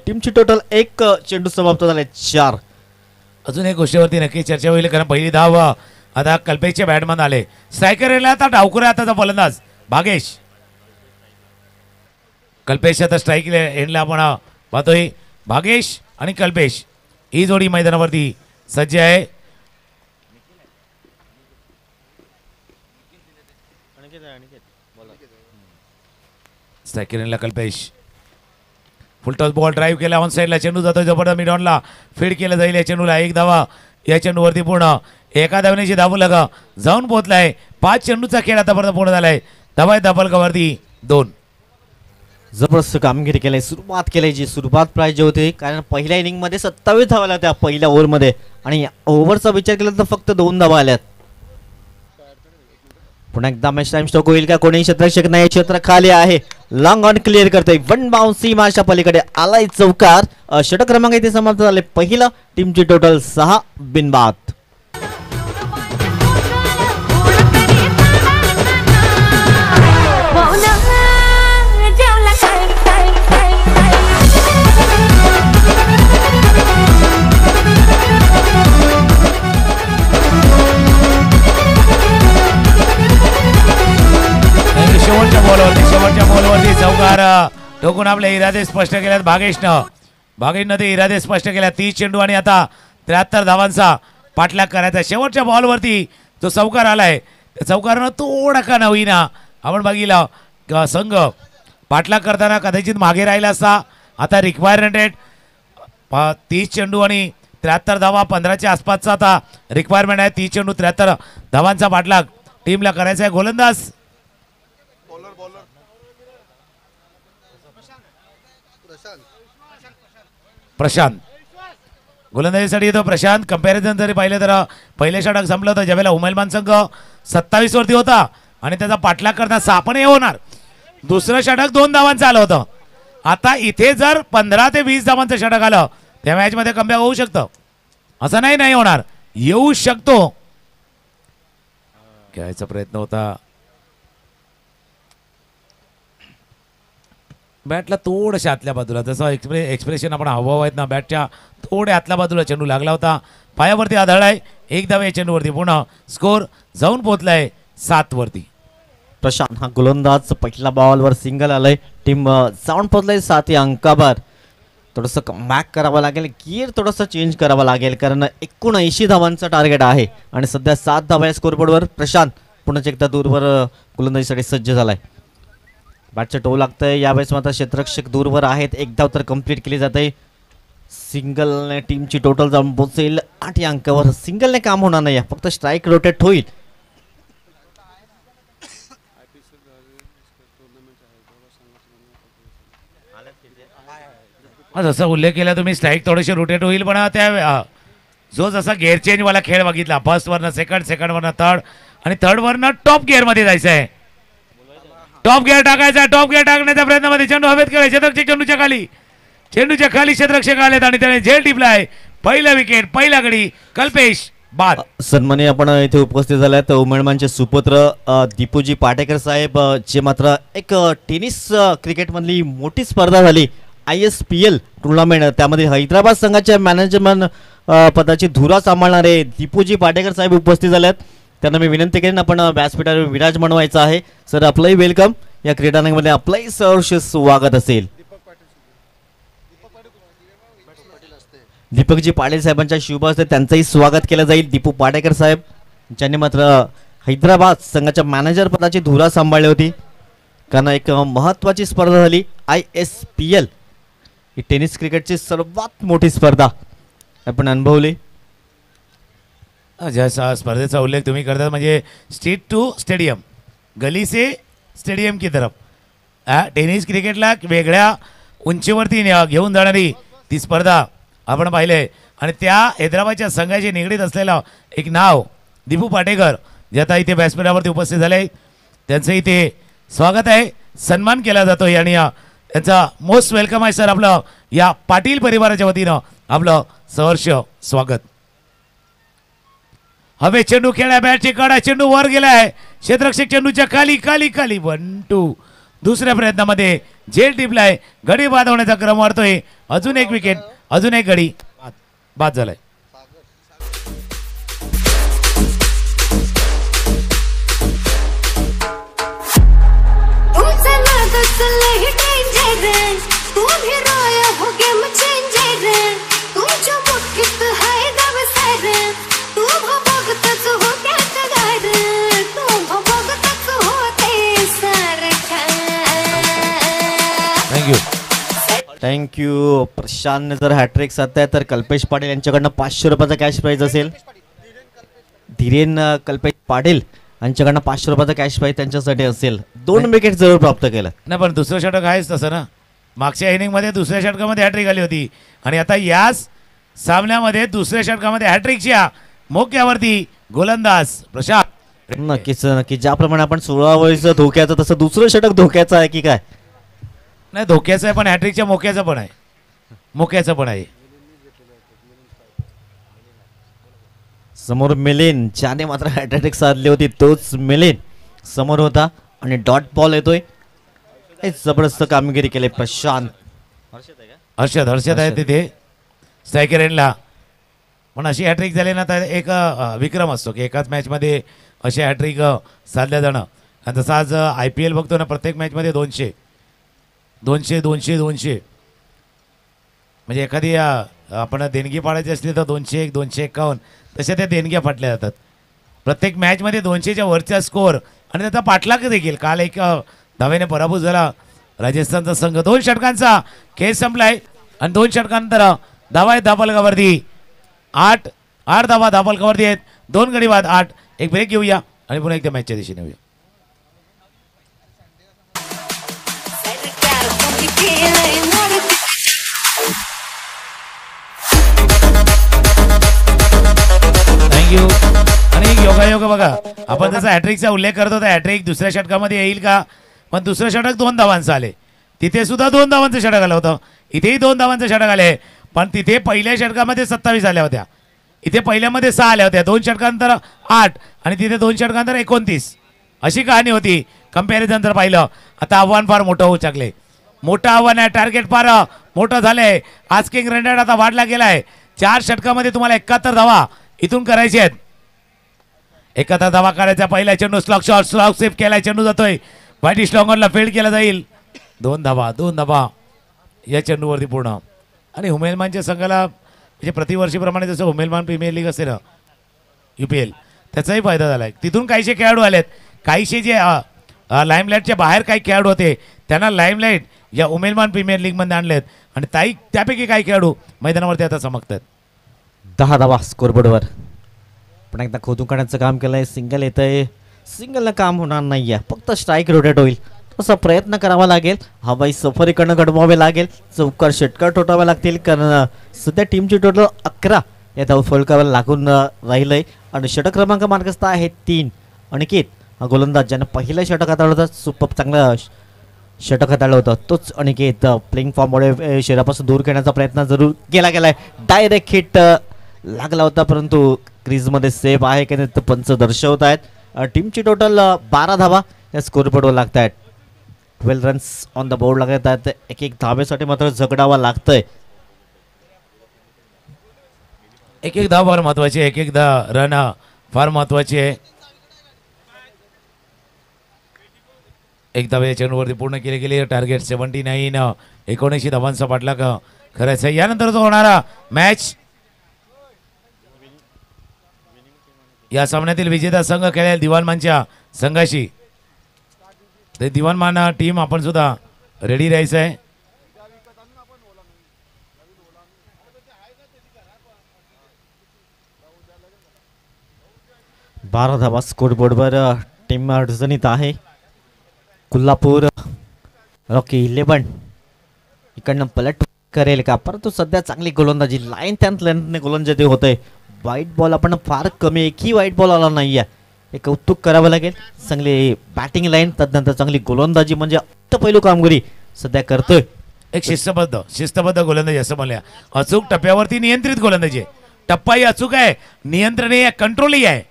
टीमची टोटल 1 चेंडू समाप्त झाले 4. अजून एक गोष्टीवरती नक्की चर्चा होईल, कारण पहिली धाव आता कल्पेशचे बॅटमन आले. स्ट्रायकर येईल आता डावकुरा आताचा फलंदाज भागेश. कल्पेश आता स्ट्राईक एंडला आपण पाहतोय. भागेश आणि कल्पेश ही जोडी मैदानावरती सज्ज आहे. स्ट्रायकर एंडला कल्पेश. फुलटॉस बॉल ड्राईव्ह केला. ऑन साईडला चेंडू जातोय जबरदस्त मिडॉनला. फीड केलं जाईल या चेंडूला. 1 धावा या चेंडूवरती पूर्ण. एका धावण्याची धावू लगा जाऊन पोहोचलाय. 5 चेंडूचा खेळ आतापर्यंत पूर्ण झालाय. धावा धबलकावरती 2. जबरदस्त कामगिरी केली. सुरुवात केली जी सुरुवात पाहिजे होती, कारण पहिल्या इनिंगमध्ये 27 धावा आल्या त्या पहिल्या ओव्हरमध्ये, आणि ओव्हरचा विचार केला तर फक्त 2 धावा आल्यात. पुन्हा एकदा मॅच टाइम स्टॉक होईल का? कोणी क्षेत्ररक्षक नाही, क्षेत्र खाली आहे. लॉंग ऑन क्लिअर करतोय. 1 बाउन्स सीमाच्या पलीकडे आलाय चौकार. षटक क्रमांक इथे समाप्त झाले. पहिलं. टीमची टोटल 6 बिनबाद. शेवटच्या बॉलवरती चौकार ठोकून आपले इरादे स्पष्ट केल्यात भागेशनं ते इरादे स्पष्ट केल्यात. 30 चेंडू आणि आता 73 धावांचा पाठलाग करायचा. शेवटच्या बॉलवरती जो चौकार आलाय त्या चौकारानं थोडा का नवीना आपण बघितलं संघ पाठलाग करताना कदाचित मागे राहिला असता. आता रिक्वायरमेंट रेट 30 चेंडू आणि 73 धावा 15च्या आसपासचा आता रिक्वायरमेंट आहे. 30 चेंडू 73 धावांचा पाठलाग टीमला करायचा आहे. गोलंदाज प्रशांत. गोलंदाजीसाठी येतो प्रशांत. कंपॅरिझन जरी पाहिलं तर पहिले षटक संपलं होतं ज्यावेळेला हुमैलमान संघ 27 वरती होता आणि त्याचा पाठलाग करता 6 पण हे होणार. दुसरं षटक 2 धावांचं आलं होतं. आता इथे जर 15 ते 20 धावांचं षटक आलं त्या मॅचमध्ये कमबॅक होऊ शकतं. असं नाही होणार, येऊ शकतो. खेळायचा प्रयत्न होता. बॅटला थोडंशा आतल्या बाजूला, जसं एक्सप्रेशन आपण हवं आहेत ना, बॅटच्या थोड्या आतल्या बाजूला चेंडू लागला होता. पायावरती आदळलाय. 1 धाव या चेंडूवरती. पुन्हा स्कोर जाऊन पोहोचलाय 7 वरती. प्रशांत हा गोलंदाज पहिल्या बॉलवर सिंगल आलाय. टीम जाऊन पोहोचलाय 7 या अंकावर. थोडंसं कमबॅक करावं लागेल, गिअर थोडंसं चेंज करावं लागेल, कारण 79 धावांचं टार्गेट आहे आणि सध्या 7 धावा या स्कोरबोर्डवर. प्रशांत पुन्हा एकदा दूरवर गोलंदाजीसाठी सज्ज झालाय. बॅटचं टो लागतंय. यावेळेस मात्र क्षेत्ररक्षक दूरवर आहेत. 1 धाव तर कंप्लीट केली जाते. सिंगलने टीमची टोटल जाऊन पोहोचेल 8 या अंकावर. सिंगलने काम होणार नाही, फक्त स्ट्राईक रोटेट होईल. जसं उल्लेख केला तुम्ही, स्ट्राईक थोडेसे रोटेट होईल, पण त्या जो जसा गिअर चेंजवाला खेळ बघितला, फर्स्टवरनं सेकंड, सेकंडवरनं थर्ड आणि थर्डवरनं टॉप गिअरमध्ये जायचं आहे. टॉप गिअर टाकायचा. टॉप गिअर टाकण्याच्या प्रयत्नामध्ये चेंडू हवेत केला. क्षेत्ररक्षक चेंडूच्या खाली क्षेत्ररक्षक आलेत आणि त्याने झेल टिपलाय. पहिला विकेट, पहिला गडी कल्पेश बाद. सन्माननीय आपण इथे उपस्थित झाल्यात उमेदवारांचे सुपुत्र दीपूजी पाटेकर साहेब, जे मात्र एक टेनिस क्रिकेटमधली मोठी स्पर्धा झाली ISPL टुर्नामेंट, त्यामध्ये हैदराबाद संघाच्या मॅनेजमेंट पदाची धुरा सांभाळणारे दीपूजी पाटेकर साहेब उपस्थित झाल्यात. त्यांना मी विनंती करेन आपण व्यासपीठावर विराजमान व्हायचं आहे. सर आपलंही वेलकम. या क्रीडांगणामध्ये आपलंही सहर्ष स्वागत असेल. दीपकजी पाटील साहेबांच्या शुभ हस्ते त्यांचंही स्वागत केलं जाईल. दीपू पाटेकर साहेब ज्यांनी मात्र हैदराबाद संघाच्या मॅनेजर पदाची धुरा सांभाळली होती, कारण एक महत्त्वाची स्पर्धा झाली ISPL, ही टेनिस क्रिकेटची सर्वात मोठी स्पर्धा आपण अनुभवली. ज्या स्पर्धेचा उल्लेख तुम्ही करता म्हणजे स्ट्रीट टू स्टेडियम, गली से स्टेडियम की तरफ, टेनिस क्रिकेटला वेगळ्या उंचीवरती घेऊन जाणारी ती स्पर्धा आपण पाहिले आणि त्या हैदराबादच्या संघाशी निगडीत असलेलं एक नाव दीपू पाटेकर जे आता इथे व्यासपीठावरती उपस्थित झाले त्यांचं इथे स्वागत आहे, सन्मान केला जातो आणि त्यांचा मोस्ट वेलकम आहे सर. आपलं या पाटील परिवाराच्या वतीनं आपलं सहर्ष स्वागत. हवे चेंडू खेळा, बॅटची काढा, चेंडू वर गेलाय, क्षेत्ररक्षक चेंडूच्या खाली खाली खाली 1-2. दुसऱ्या प्रयत्नामध्ये झेल टिपलाय, गडी बाद होण्याचा क्रम वाढतोय. अजून एक विकेट, अजून एक गडी बाद झालाय. थँक्यू. थँक्यू. प्रशांतने जर हॅट्रिक साधताय तर कल्पेश पाटील यांच्याकडनं 500 रुपयाचा कॅश प्राईज असेल. धीरेन कल्पेश पाटील यांच्याकडनं 500 रुपयाचा कॅश प्राईज त्यांच्यासाठी असेल. 2 विकेट जरूर प्राप्त केलं. नाही पण दुसरं षटक आहेच तसं ना. मागच्या इनिंगमध्ये दुसऱ्या षटकामध्ये हॅट्रिक आली होती आणि आता याच सामन्यामध्ये दुसऱ्या षटकामध्ये हॅट्रिकच्या मोक्यावरती गोलंदाज प्रशांत. नक्कीच नक्की. ज्याप्रमाणे आपण 16 वर्षाचं धोक्याचं तसं दुसरं षटक धोक्याचं आहे की काय? नाही धोक्याचं आहे पण हॅट्रिकच्या मोक्याचं पण आहे, मोक्याचं पण आहे. समोर मिलिन ज्याने मात्र हॅट्रिक साधली होती तोच मिलिन समोर होता आणि डॉट बॉल येतोय. जबरदस्त कामगिरी केली प्रशांत. हर्षद आहे तिथे स्ट्रायकर एंडला. पण अशी हॅट्रिक झाली ना तर एक विक्रम असतो की एकाच मॅचमध्ये अशी हॅट्रिक साधल्या जाणं. आणि जसं आज IPL बघतो ना प्रत्येक मॅचमध्ये 200 200 200 200 म्हणजे एखादी आपण देणगी पाडायची असली तर 201 251 तशा त्या देणग्या फाटल्या जातात प्रत्येक मॅचमध्ये. 200च्या वरचा स्कोअर आणि त्याचा पाठलाग देखील. काल एक धावेने पराभूत झाला राजस्थानचा संघ. 2 षटकांचा खेळ संपलाय आणि 2 षटकानंतर धावा आहेत धापलकावरती 8 धावा धापलकावरती आहेत. 2 गडी बाद 8. एक ब्रेक घेऊया आणि पुन्हा एकदा मॅचच्या दिशेने येऊया. थँक्यू. आणि योगायोग बघा आपण जसं हॅट्रिकचा उल्लेख करत होता हॅट्रिक दुसऱ्या षटकामध्ये येईल का, पण दुसरं षटक 2 धावांचं आले. तिथे सुद्धा 2 धावांचं षटक आलं होतं, इथेही 2 धावांचं षटक आले. पण तिथे पहिल्या षटकामध्ये 27 आल्या होत्या, इथे पहिल्यामध्ये 6 आल्या होत्या. 2 षटकांतर 8 आणि तिथे 2 षटकांतर 29 अशी कहाणी होती. कंपॅरिझन जर पाहिलं आता आव्हान फार मोठं होऊ शकले. मोठं आव्हान आहे, टार्गेट फार मोठं झालंय. आस्किंग रन रेट आता वाढला गेलाय. 4 षटकामध्ये तुम्हाला 71 धावा इथून करायचे आहेत. 71 धावा करायचा. पहिला चेंडू स्लॉग शॉट, स्लॉग सेफ केलाय, चेंडू जातोय व्हाईट स्लॉंगरला फील्ड केला जाईल. 2 धावा या चेंडूवरती पूर्ण. आणि हुमेलमानच्या संघाला म्हणजे प्रतिवर्षीप्रमाणे जसं हुमेलमान प्रीमियर लीग असते ना UPL त्याचाही फायदा झाला आहे. तिथून काहीशे खेळाडू आलेत. काहीशे जे लाईमलाईटच्या बाहेर काही खेळाडू होते त्यांना लाईमलाईट या उमेलमान प्रीमियर लीगमध्ये आणलेत आणि त्यापैकी काही खेळाडू मैदानावरती आता चमकतात. 10 धावा स्कोरबोर्डवर. पण एकदा खोदून काढण्याचं काम केलंय. सिंगल येतंय. सिंगलला काम होणार नाहीये, फक्त स्ट्राईक रोटेट होईल तसा प्रयत्न करावा लागेल. हवाई सफरीकडनं घडवावे लागेल. चौकार षटकार ठोठावे लागतील कारण सध्या टीमची टोटल 11 या धाव फलकावर लागून राहिलंय आणि षटक क्रमांक मार्गस्थ आहे 3. अनिकेत हा गोलंदाज ज्यानं पहिलं षटक हाताळलं होतं, सुपर चांगलं षटक हाताळलं होतं, तोच अनिकेत प्लेइंग फॉर्ममुळे शरीरापासून दूर करण्याचा प्रयत्न जरूर केला गेलाय. डायरेक्ट हिट लागला होता परंतु क्रीजमध्ये सेफ आहे की नाही पंच दर्शवत आहेत. टीमची टोटल 12 धावा या स्कोरबोर्डवर लागत आहेत. 12 रन्स ऑन द बोर्ड लागत आहेत. एक धावेसाठी मात्र झगडावा लागतंय. एक धाव फार महत्वाची आहे, एक रन फार महत्वाची आहे. एक धाव या चेंडूवरती पूर्ण केले गेले. टार्गेट 79. 79 धावांचा पाठलाग करायचा. यानंतर जो होणारा मॅच या सामन्यातील विजेता संघ खेळेल दिवानमानच्या संघाशी. ते दिवानमान टीम आपण सुद्धा रेडी राहायचं आहे. बारा धावा स्कोरबोर्डवर टीम अडचणीत आहे. कोल्हापूर रॉकी 11 इकडनं पलट करेल का, परंतु सध्या चांगली गोलंदाजी लाईन त्यात लेंथने गोलंदाजी होते. वाईट बॉल आपण फार कमी, एकही वाईट बॉल आला नाही आहे, हे कौतुक करावं लागेल. चांगली बॅटिंग लाईन त्यानंतर चांगली गोलंदाजी म्हणजे अष्टपैलू कामगिरी सध्या करतोय. एक शिस्तबद्ध गोलंदाजी असं म्हणूया. अचूक टप्प्यावरती नियंत्रित गोलंदाजी आहे. टप्पाही अचूक आहे, नियंत्रणही आहे, कंट्रोलही आहे.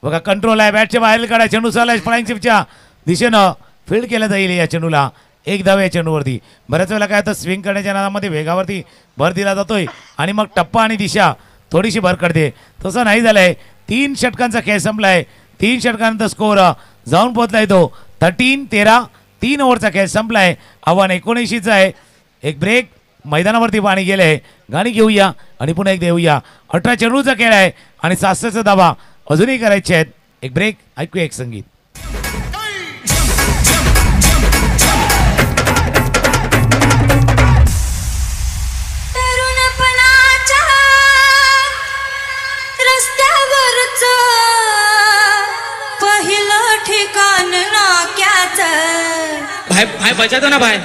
बघा कंट्रोल आहे, बॅटच्या बाहेर काढा, चेंडू चालला फ्लाइंग शिपच्या दिशेनं फील्ड केलं जाईल या चेंडूला. एक धाव या चेंडूवरती. बऱ्याच वेळेला काय होतं, स्विंग करण्याच्या नादामध्ये वेगावरती भर दिला जातोय आणि मग टप्पा आणि दिशा थोडीशी भर करते. तसं नाही झालंय. 3 षटकांचा खेळ संपलाय. 3 षटकानंतर स्कोर जाऊन पोहोचलाय तो 13-13. 3 ओव्हरचा खेळ संपलाय. आव्हान 79चं आहे. एक ब्रेक, मैदानावरती पाणी गेलंय, गाणी घेऊया आणि पुन्हा एक देऊया. 18 चेंडूचा खेळ आहे आणि 66 धावा अजूनही करायचे आहेत. एक ब्रेक, ऐकूया एक संगीत. भाई भाई बचा दो ना भाई.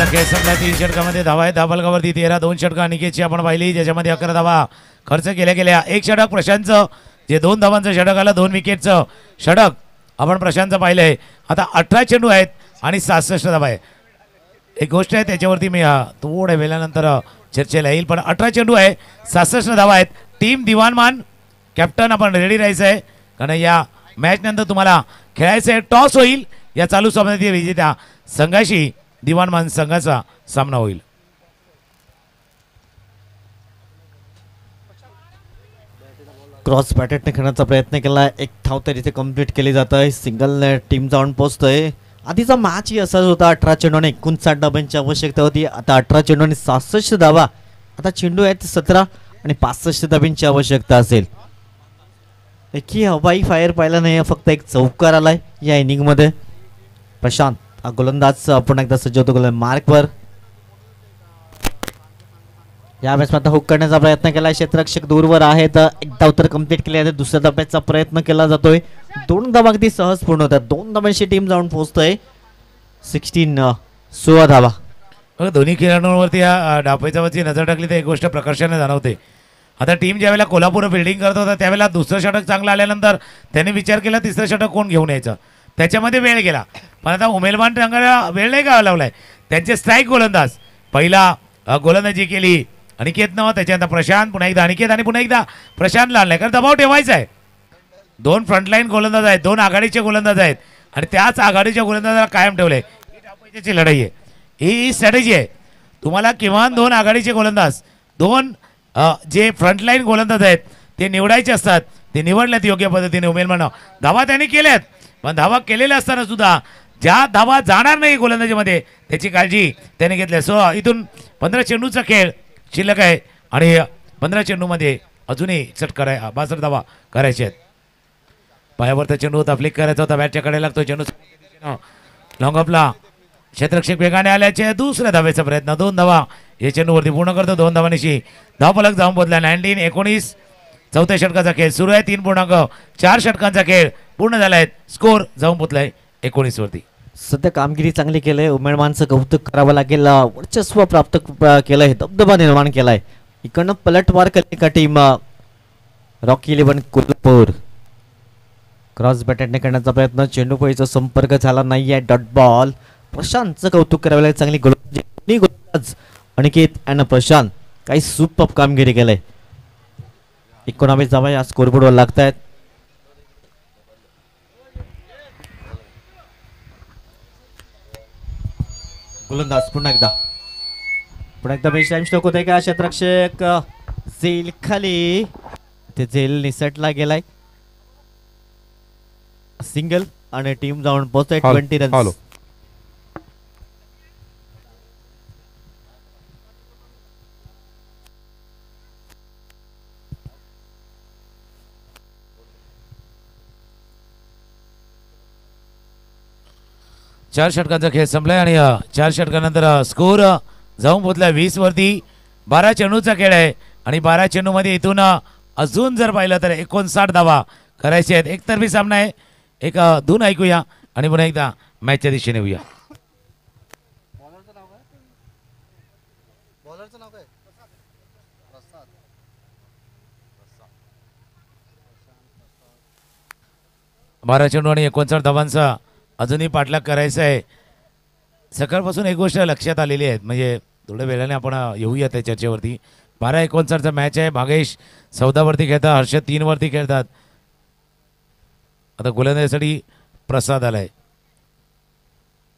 खेळ संपला. 3 षटकामध्ये धावा आहेत. धाबलगावरती 13. 2 षटकं अनिकेतची आपण पाहिली, ज्याच्यामध्ये 11 धावा खर्च केल्या गेल्या. एक षटक प्रशांतचं, जे 2 धावांचं षटक आलं, 2 विकेटचं षटक आपण प्रशांतचं पाहिलंय. आता 18 चेंडू आहेत आणि 66 धावा आहे. एक गोष्ट आहे त्याच्यावरती मी थोड्या वेळानंतर चर्चेला येईल, पण 18 चेंडू आहे, 66 धावा आहेत. टीम दिवाणमान कॅप्टन आपण रेडी राहायचं आहे, कारण या मॅच नंतर तुम्हाला खेळायचं आहे. टॉस होईल. या चालू सामन्यातील विजेत्या संघाशी दिवाणमान संघाचा सामना होईल. क्रॉस बॅटेटने खेळण्याचा प्रयत्न केला. एक धाव तर इथे कंप्लीट केली जात आहे. सिंगल टीम जाऊन पोहोचतोय. आधीचा मॅचही असाच होता. 18 चेंडूने 59 धावांची आवश्यकता होती. आता 18 चेंडूने 66 धावा. आता चेंडू आहेत 17 आणि 65 धावांची आवश्यकता असेल. एकही हवाई फायर पाहिला नाही, फक्त एक चौकार आलाय या इनिंगमध्ये. प्रशांत गोलंदाज पुन्हा एकदा सज्ज होतो गोलंदाज मार्कवर. यावेळेस आता हुक करण्याचा प्रयत्न केला. क्षेत्ररक्षक दूरवर आहेत. एक धाव तर कंप्लीट केली आहे. दुसऱ्या धाब्याचा प्रयत्न केला जातोय. 2 धावा अगदी सहज पूर्ण होतात. 2 धावांची टीम जाऊन पोहोचतोय. 16 धावा. दोन्ही खेळाडूंवरती या डापेचावरची नजर टाकली तर एक गोष्ट प्रकर्षाने जाणवते. आता टीम ज्यावेळेला कोल्हापूर फिल्डिंग करत होता त्यावेळेला दुसरं षटक चांगलं आल्यानंतर त्यांनी विचार केला तिसरं षटक कोण घेऊन यायचं. त्याच्यामध्ये वेळ गेला, पण आता उमेलवान रंगाला वेळ नाही का लावलाय. त्यांचे स्ट्राईक गोलंदाज पहिला गोलंदाजी केली अनिकेत न, त्याच्यानंतर प्रशांत, पुन्हा एकदा अनिकेत आणि पुन्हा एकदा प्रशांतला आणलाय, कारण दबाव ठेवायचा आहे. 2 फ्रंटलाईन गोलंदाज आहेत, 2 आघाडीचे गोलंदाज आहेत आणि त्याच आघाडीच्या गोलंदाजाला कायम ठेवलंय. ही डावपेचाची लढाई आहे, ही स्ट्रॅटेजी आहे. तुम्हाला किमान 2 आघाडीचे गोलंदाज, 2 जे फ्रंटलाईन गोलंदाज आहेत ते निवडायचे असतात. ते निवडल्यात योग्य पद्धतीने उमेलवान. धावा त्यांनी केल्यात, पण धावा केलेल्या असताना सुद्धा ज्या धावा जाणार नाही गोलंदाजीमध्ये त्याची काळजी त्याने घेतली. सो इथून 15 चेंडूचा खेळ शिल्लक आहे आणि 15 चेंडूमध्ये अजूनही 62 धावा करायचे आहेत. पायावरचा चेंडू होता, फ्लिक करायचा होता, बॅटच्या कडे लागतो चेंडू लॉंग ऑफला. क्षेत्ररक्षक वेगाने आल्याचे दुसऱ्या धावेचा प्रयत्न. 2 धावा या चेंडूवरती पूर्ण करतो. 2 धावांशी धावफलक जाऊन पोहोचला. 19-19 चौथ्या षटकाचा खेळ सुरू आहे. 3.4 षटकांचा खेळ पूर्ण झाला आहे. स्कोर जाऊन पोहोचलाय 19 वरती. सध्या कामगिरी चांगली केलंय. उमेदवारांचं कौतुक करावं लागेल. वर्चस्व प्राप्त केलंय, दबदबा निर्माण केलाय. इकडनं पलटवार केली का टीम रॉकी 11 कोल्हापूर. क्रॉस बॅटेटने करण्याचा प्रयत्न, चेंडूपळीचा संपर्क झाला नाहीये. Dot ball. प्रशांतचं कौतुक करावं लागेल. चांगली गोलंदाज अनिकेत आणि प्रशांत काही सुपर कामगिरी केलंय. 19 धावा या स्कोरबोर्डवर लागत आहेत. गोलंदाज पुन्हा एकदा बेस्ट टाइम स्ट्रोक होते का. क्षेत्ररक्षक झेल खाली, ते झेल निसटला गेलाय. सिंगल आणि टीम जाऊन पोहोचते हॉल, 20 हॉल. रन्स. चार षटकांचा खेळ संपलाय आणि 4 षटकानंतर स्कोर जाऊन पोहोचला 20 वरती. 12 चेंडूचा खेळ आहे आणि 12 चेंडूमध्ये इथून अजून जर पाहिलं तर 59 धावा करायचे आहेत. एकतर्फी सामना आहे. एक धून ऐकूया आणि पुन्हा एकदा मॅचच्या दिशेने येऊया. बारा चेंडू आणि 59 धावांचा अजूनही पाठलाग करायचा आहे. सकाळपासून एक गोष्ट लक्षात आलेली आहे, म्हणजे थोड्या वेळाने आपण येऊया त्या चर्चेवरती. 12-59चा मॅच आहे. भागेश 14 वरती खेळतात, हर्षद 3 वरती खेळतात. आता गोलंदाजीसाठी प्रसाद आलाय.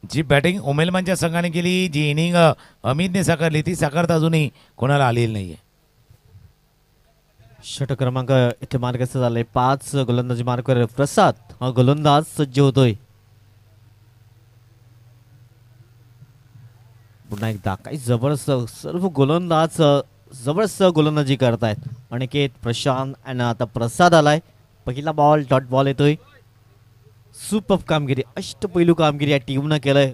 जी बॅटिंग उमेलमानच्या संघाने केली, जी इनिंग अमितने साकारली, ती साकारता अजूनही कोणाला आलेली नाहीये. षटक क्रमांक इथे मार्गाचा झालाय. 5 गोलंदाजी मार्कवर प्रसाद हा गोलंदाज सज्ज होतोय. पुन्हा एकदा काही जबरदस्त सर्व गोलंदाज जबरदस्त गोलंदाजी करतायत. अनिकेत, प्रशांत आणि आता प्रसाद आलाय. पहिला बॉल डॉट बॉल येतोय. सुपर कामगिरी, अष्टपैलू कामगिरी या टीमनं केलंय.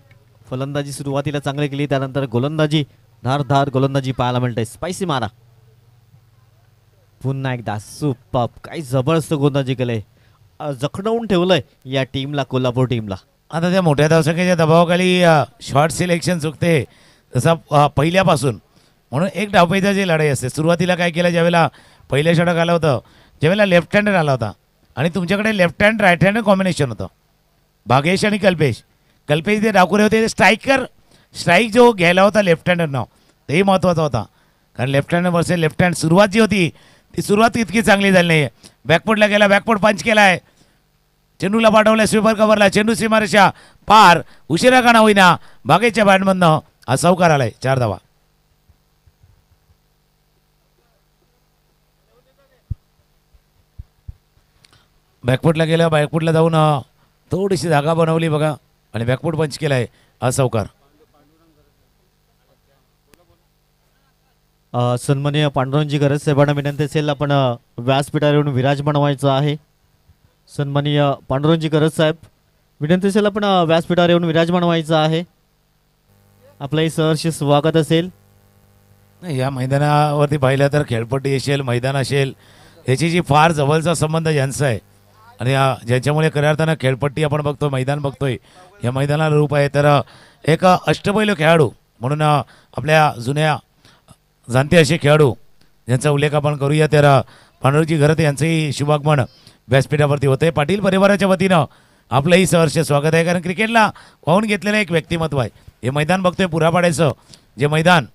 फलंदाजी सुरुवातीला चांगली केली, त्यानंतर गोलंदाजी धारधार गोलंदाजी पाहायला मिळते. स्पायसी मारा. पुन्हा एकदा सुपर, काही जबरदस्त गोलंदाजी केलंय. जखडवून ठेवलंय या टीमला, कोल्हापूर टीमला. आता त्या मोठ्या धावसंख्येच्या दबावाखाली शॉर्ट सिलेक्शन चुकते तसा पहिल्यापासून. म्हणून एक डावपेचाची लढाई असते. सुरुवातीला काय केलं, ज्यावेळेला पहिलं षटक आलं होतं, ज्यावेळेला लेफ्ट हँडर आला होता आणि तुमच्याकडे left hand right hand combination होतं. भागेश आणि कल्पेश जे डाकुरे होते ते स्ट्राईक जो घ्यायला होता लेफ्ट हँडरनं, तेही महत्त्वाचा होता. कारण left hand versus left hand सुरुवात जी होती ती सुरुवात इतकी चांगली झाली नाही आहे. बॅकफुटला गेला, बॅकफुट पंच केला आहे, चेंडूला पाठवला स्वीपर कव्हरला, चेंडू सीमारेषा पार, उशिरा का ना होईना भागेशच्या बॅटमधनं हा चौकार आलाय. 4 धावा. बॅकफुटला गेलं, बॅकफुटला जाऊन थोडीशी जागा बनवली बघा आणि बॅकफुट पंच केलाय हा चौकार. सन्माननीय पांडुरंगजी गरज साहेबांना विनंती असेल, आपण व्यासपीठावर येऊन विराजमान व्हायचं आहे. सन्माननीय पांडुरंगजी गरज साहेब, विनंती असेल, आपण व्यासपीठावर येऊन विराजमान व्हायचं आहे. आपलंही सहर्ष स्वागत असेल. या मैदानावरती पाहिलं तर खेळपट्टी असेल, मैदान असेल, याची जी फार जवळचा संबंध यांचा आहे आणि ज्यांच्यामुळे खऱ्या अर्थानं खेळपट्टी आपण बघतोय, मैदान बघतोय, या मैदानाला रूप आहे. तर एक अष्टपैलू खेळाडू म्हणून आपल्या जुन्या जाणते असे खेळाडू ज्यांचा उल्लेख आपण करूया, तर पांडुरंगजी घरत यांचंही शुभागमन व्यासपीठावरती होते. पाटील परिवाराच्या वतीनं आपलंही सहर्ष स्वागत आहे. कारण क्रिकेटला वाहून घेतलेलं एक व्यक्तिमत्व आहे. हे मैदान बघतोय पुरापाड्याचं, जे मैदान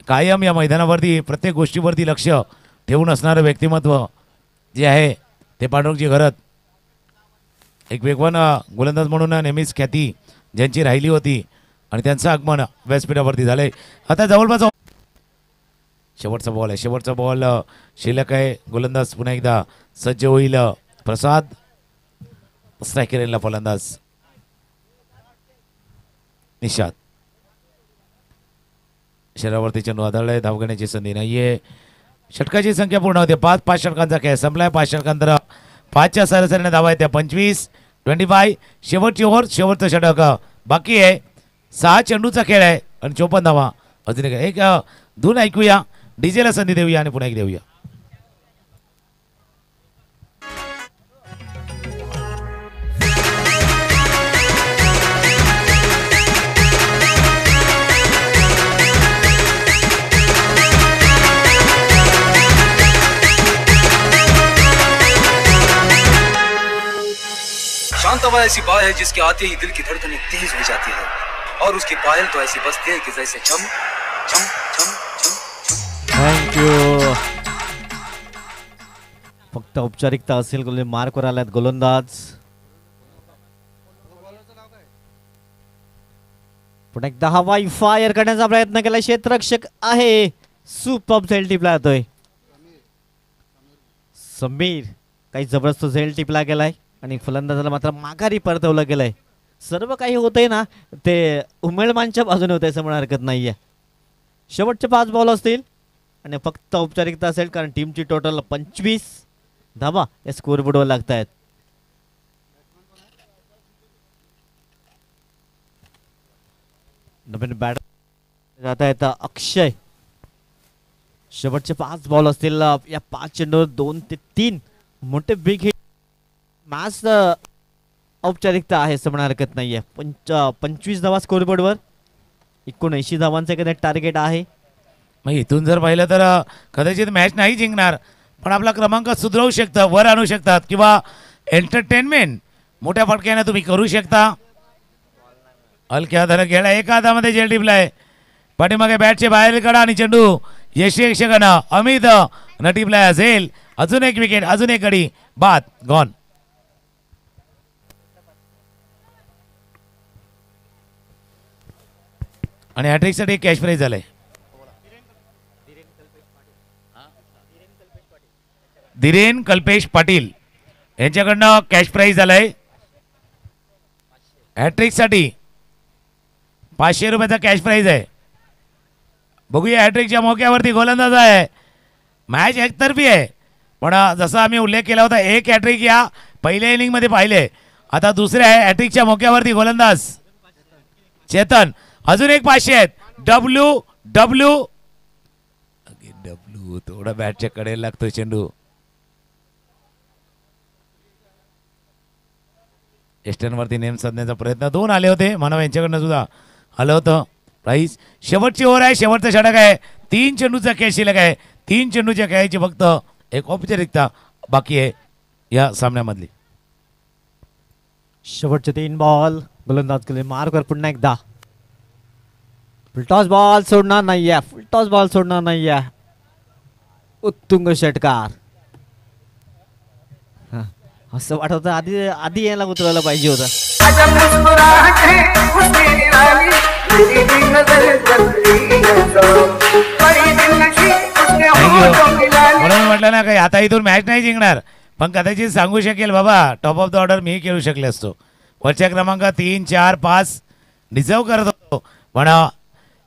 कायम या मैदानावरती प्रत्येक गोष्टीवरती लक्ष ठेवून असणारं व्यक्तिमत्व जे आहे ते पांडुरंगजी घरत. एक वेगवान गोलंदाज म्हणून नेहमीच ख्याती ज्यांची राहिली होती आणि त्यांचं आगमन व्यासपीठावरती झालंय. आता जवळपास शेवटचा बॉल आहे. शेवटचा बॉल शिल्लक आहे. गोलंदाज पुन्हा एकदा सज्ज होईल. प्रसाद, स्ट्रायकर येईल फलंदाज निषाद. शरीरावरती चेंडू आदळलाय, धाव घेण्याची संधी नाहीये. षटकाची संख्या पूर्ण होते. 5 षटकांचा खेळ संपलाय. 5 षटकांतर 5च्या सरासरीने धावा आहेत त्या 25. 25 शेवटची ओव्हर, शेवटचं षटक बाकी आहे. 6 चेंडूचा खेळ आहे आणि 54 धावा अजून एक धून ऐकूया, डीजेला संधी देऊया आणि पुन्हा एक देऊया. शांतवा ऐसी बात है जिसके आते ही दिल की धड़कनें तेज हो जाती है और उसकी पायल तो ऐसी बजती है कि जैसे छम छम छम छम. थँक्यू. फक्त औपचारिकता असेल. मार्कवर आल्यात गोलंदाज. पुन्हा एकदा हवाई फायर करण्याचा प्रयत्न केला. क्षेत्ररक्षक आहे. सुपर सेल टिपला जातोय. समीर काही जबरदस्त झेल टिपला गेलाय आणि फलंदाजाला मात्र माघारी परतवलं गेलंय. सर्व काही होतंय ना ते उमेळमानच्या बाजूने होतंय असं म्हणा हरकत नाहीये. शेवटचे 5 बॉल असतील आणि फक्त औपचारिकता असेल कारण टीमची टोटल 25 धावा या स्कोरबोर्डवर लागत आहेत. नवीन बॅट जाता येता अक्षय. शेवटचे 5 बॉल असतील या 5 चेंडूवर 2 ते 3 मोठे बिग हिट. मॅच औपचारिकता आहे असं म्हणा हरकत नाहीये. 25 धावा स्कोरबोर्डवर 79 धावांचं एखादं टार्गेट आहे. मग इथून जर पाहिलं तर कदाचित मॅच नाही जिंकणार पण आपला क्रमांक सुधारू शकतं, वर आणू शकतात किंवा एंटरटेनमेंट मोठ्या फटक्याने तुम्ही करू शकता. हलक्या हाताने खेळा, एका हातामध्ये जेल टिपलाय, पाठीमागे बॅटचे बाहेर काढा आणि चेंडू यशेक्षकानं अमित न टिपलाय असेल. अजून एक विकेट, अजून एक गडी बाद, गॉन. आणि हॅट्रिकसाठी कॅश प्राइज झालंय. धीरेन कल्पेश पाटील यांच्याकडनं कॅश प्राइज झालाय. हॅट्रिकसाठी 500 रुपयाचा कॅश प्राइज आहे. बघूया हॅट्रिकच्या मौक्यावरती गोलंदाज आहे. मॅच एकतर्फी आहे पण जसा आम्ही उल्लेख केला होता एक हॅट्रिक या पहिल्या इनिंगमध्ये पाहिले. आता दुसऱ्या हॅट्रिकच्या मौक्यावरती गोलंदाज चेतन. अजून एक 500 आहेत. डब्ल्यू डब्ल्यू डब्ल्यू थोडा बॅटच्या कडेला लागतो चेंडू. एस्टर्नवरती नेम साधण्याचा प्रयत्न 2 आले होते. मानव यांच्याकडनं सुद्धा आलं होतं. प्राईस शेवटची ओव्हर आहे, शेवटचा षटक आहे. 3 चेंडूचा खेळ शिल्लक आहे. 3 चेंडूच्या खेळाची फक्त एक औपचारिकता बाकी आहे या सामन्यामधली. शेवटचे 3 बॉल गोलंदाज केले मार्कवर पुन्हा एकदा. फुलटॉस बॉल सोडणार नाहीये, फुलटॉस बॉल सोडणार नाहीये. उत्तुंग षटकार. असं वाटत होतं आधी यायला उतरवायला पाहिजे होतं. म्हणून म्हटलं ना काही आता इथून मॅच नाही जिंकणार पण कदाचित सांगू शकेल बाबा टॉप ऑफ द ऑर्डर मी खेळू शकले असतो. वरच्या क्रमांक 3, 4, 5 डिझर्व करत होतो पण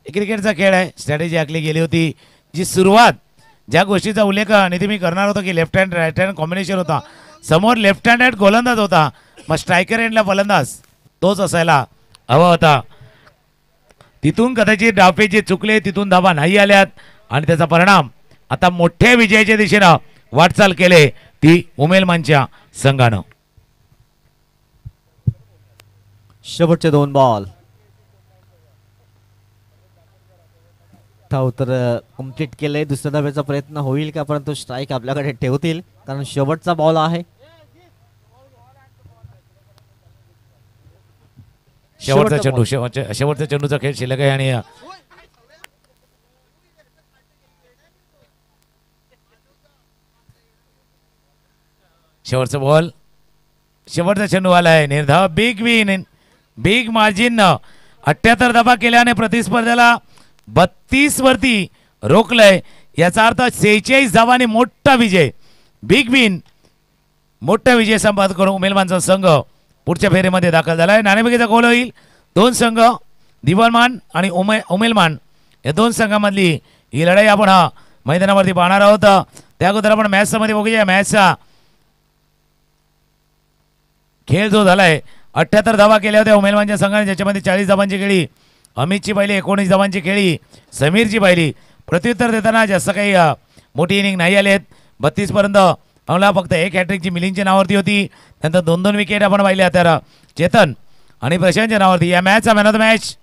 क्रिकेटचा खेळ आहे. स्ट्रॅटेजी आखली गेली होती. जी सुरुवात ज्या गोष्टीचा उल्लेख नेहमी मी करणार होतो की left hand right hand combination होता. समोर लेफ्ट हँड गोलंदाज होता मग स्ट्रायकर एंडला फलंदाज तोच असायला हवा होता. तिथून कदाचित डावपेच जे चुकले तिथून धावा नाही आल्यात आणि त्याचा परिणाम आता मोठ्या विजयाच्या दिशेनं वाटचाल केले ती उमेलमानच्या संघानं. शेवटचे 2 बॉल उत्तर कंप्लीट केले. दुसऱ्या धाब्याचा प्रयत्न होईल का परंतु स्ट्राईक आपल्याकडे ठेवतील कारण शेवटचा बॉल आहे. शेवटचा चेंडू शेवटच्या चेंडूचा खेळ शिल्लक आहे आणि शेवटचा बॉल शेवटचा चेंडू आला आहे. निर्धाव बिग विन बिग मार्जिन 78 धावा केल्याने प्रतिस्पर्ध्याला 32 वरती रोखलंय. याचा अर्थ 46 धावांनी मोठा विजय बिग विन मोठा विजय संपादन करून उमेलमानचा संघ पुढच्या फेरीमध्ये दाखल झालाय. नाणेफेकीचा गोल होईल. 2 संघ दिवालमान आणि उमेलमान या 2 संघांमधली ही लढाई आपण मैदानावरती पाहणार आहोत. त्या अगोदर आपण मॅचचा मध्ये बघूया. मॅचचा खेळ जो झालाय 78 धावा केल्या होत्या उमेलमानच्या संघाने ज्याच्यामध्ये 40 धावांची खेळी अमितची पाहिली, 19 धावांची खेळी समीरची पाहिली. प्रत्युत्तर देताना जास्त काही मोठी इनिंग नाही आले आहेत. 32 पर्यंत आम्हाला फक्त एक हॅट्रिकची मिलिंदच्या नावावरती होती. त्यानंतर 2-2 विकेट आपण पाहिल्या तर चेतन आणि प्रशांतच्या नावावरती. या मॅचचा मॅन ऑफ द मॅच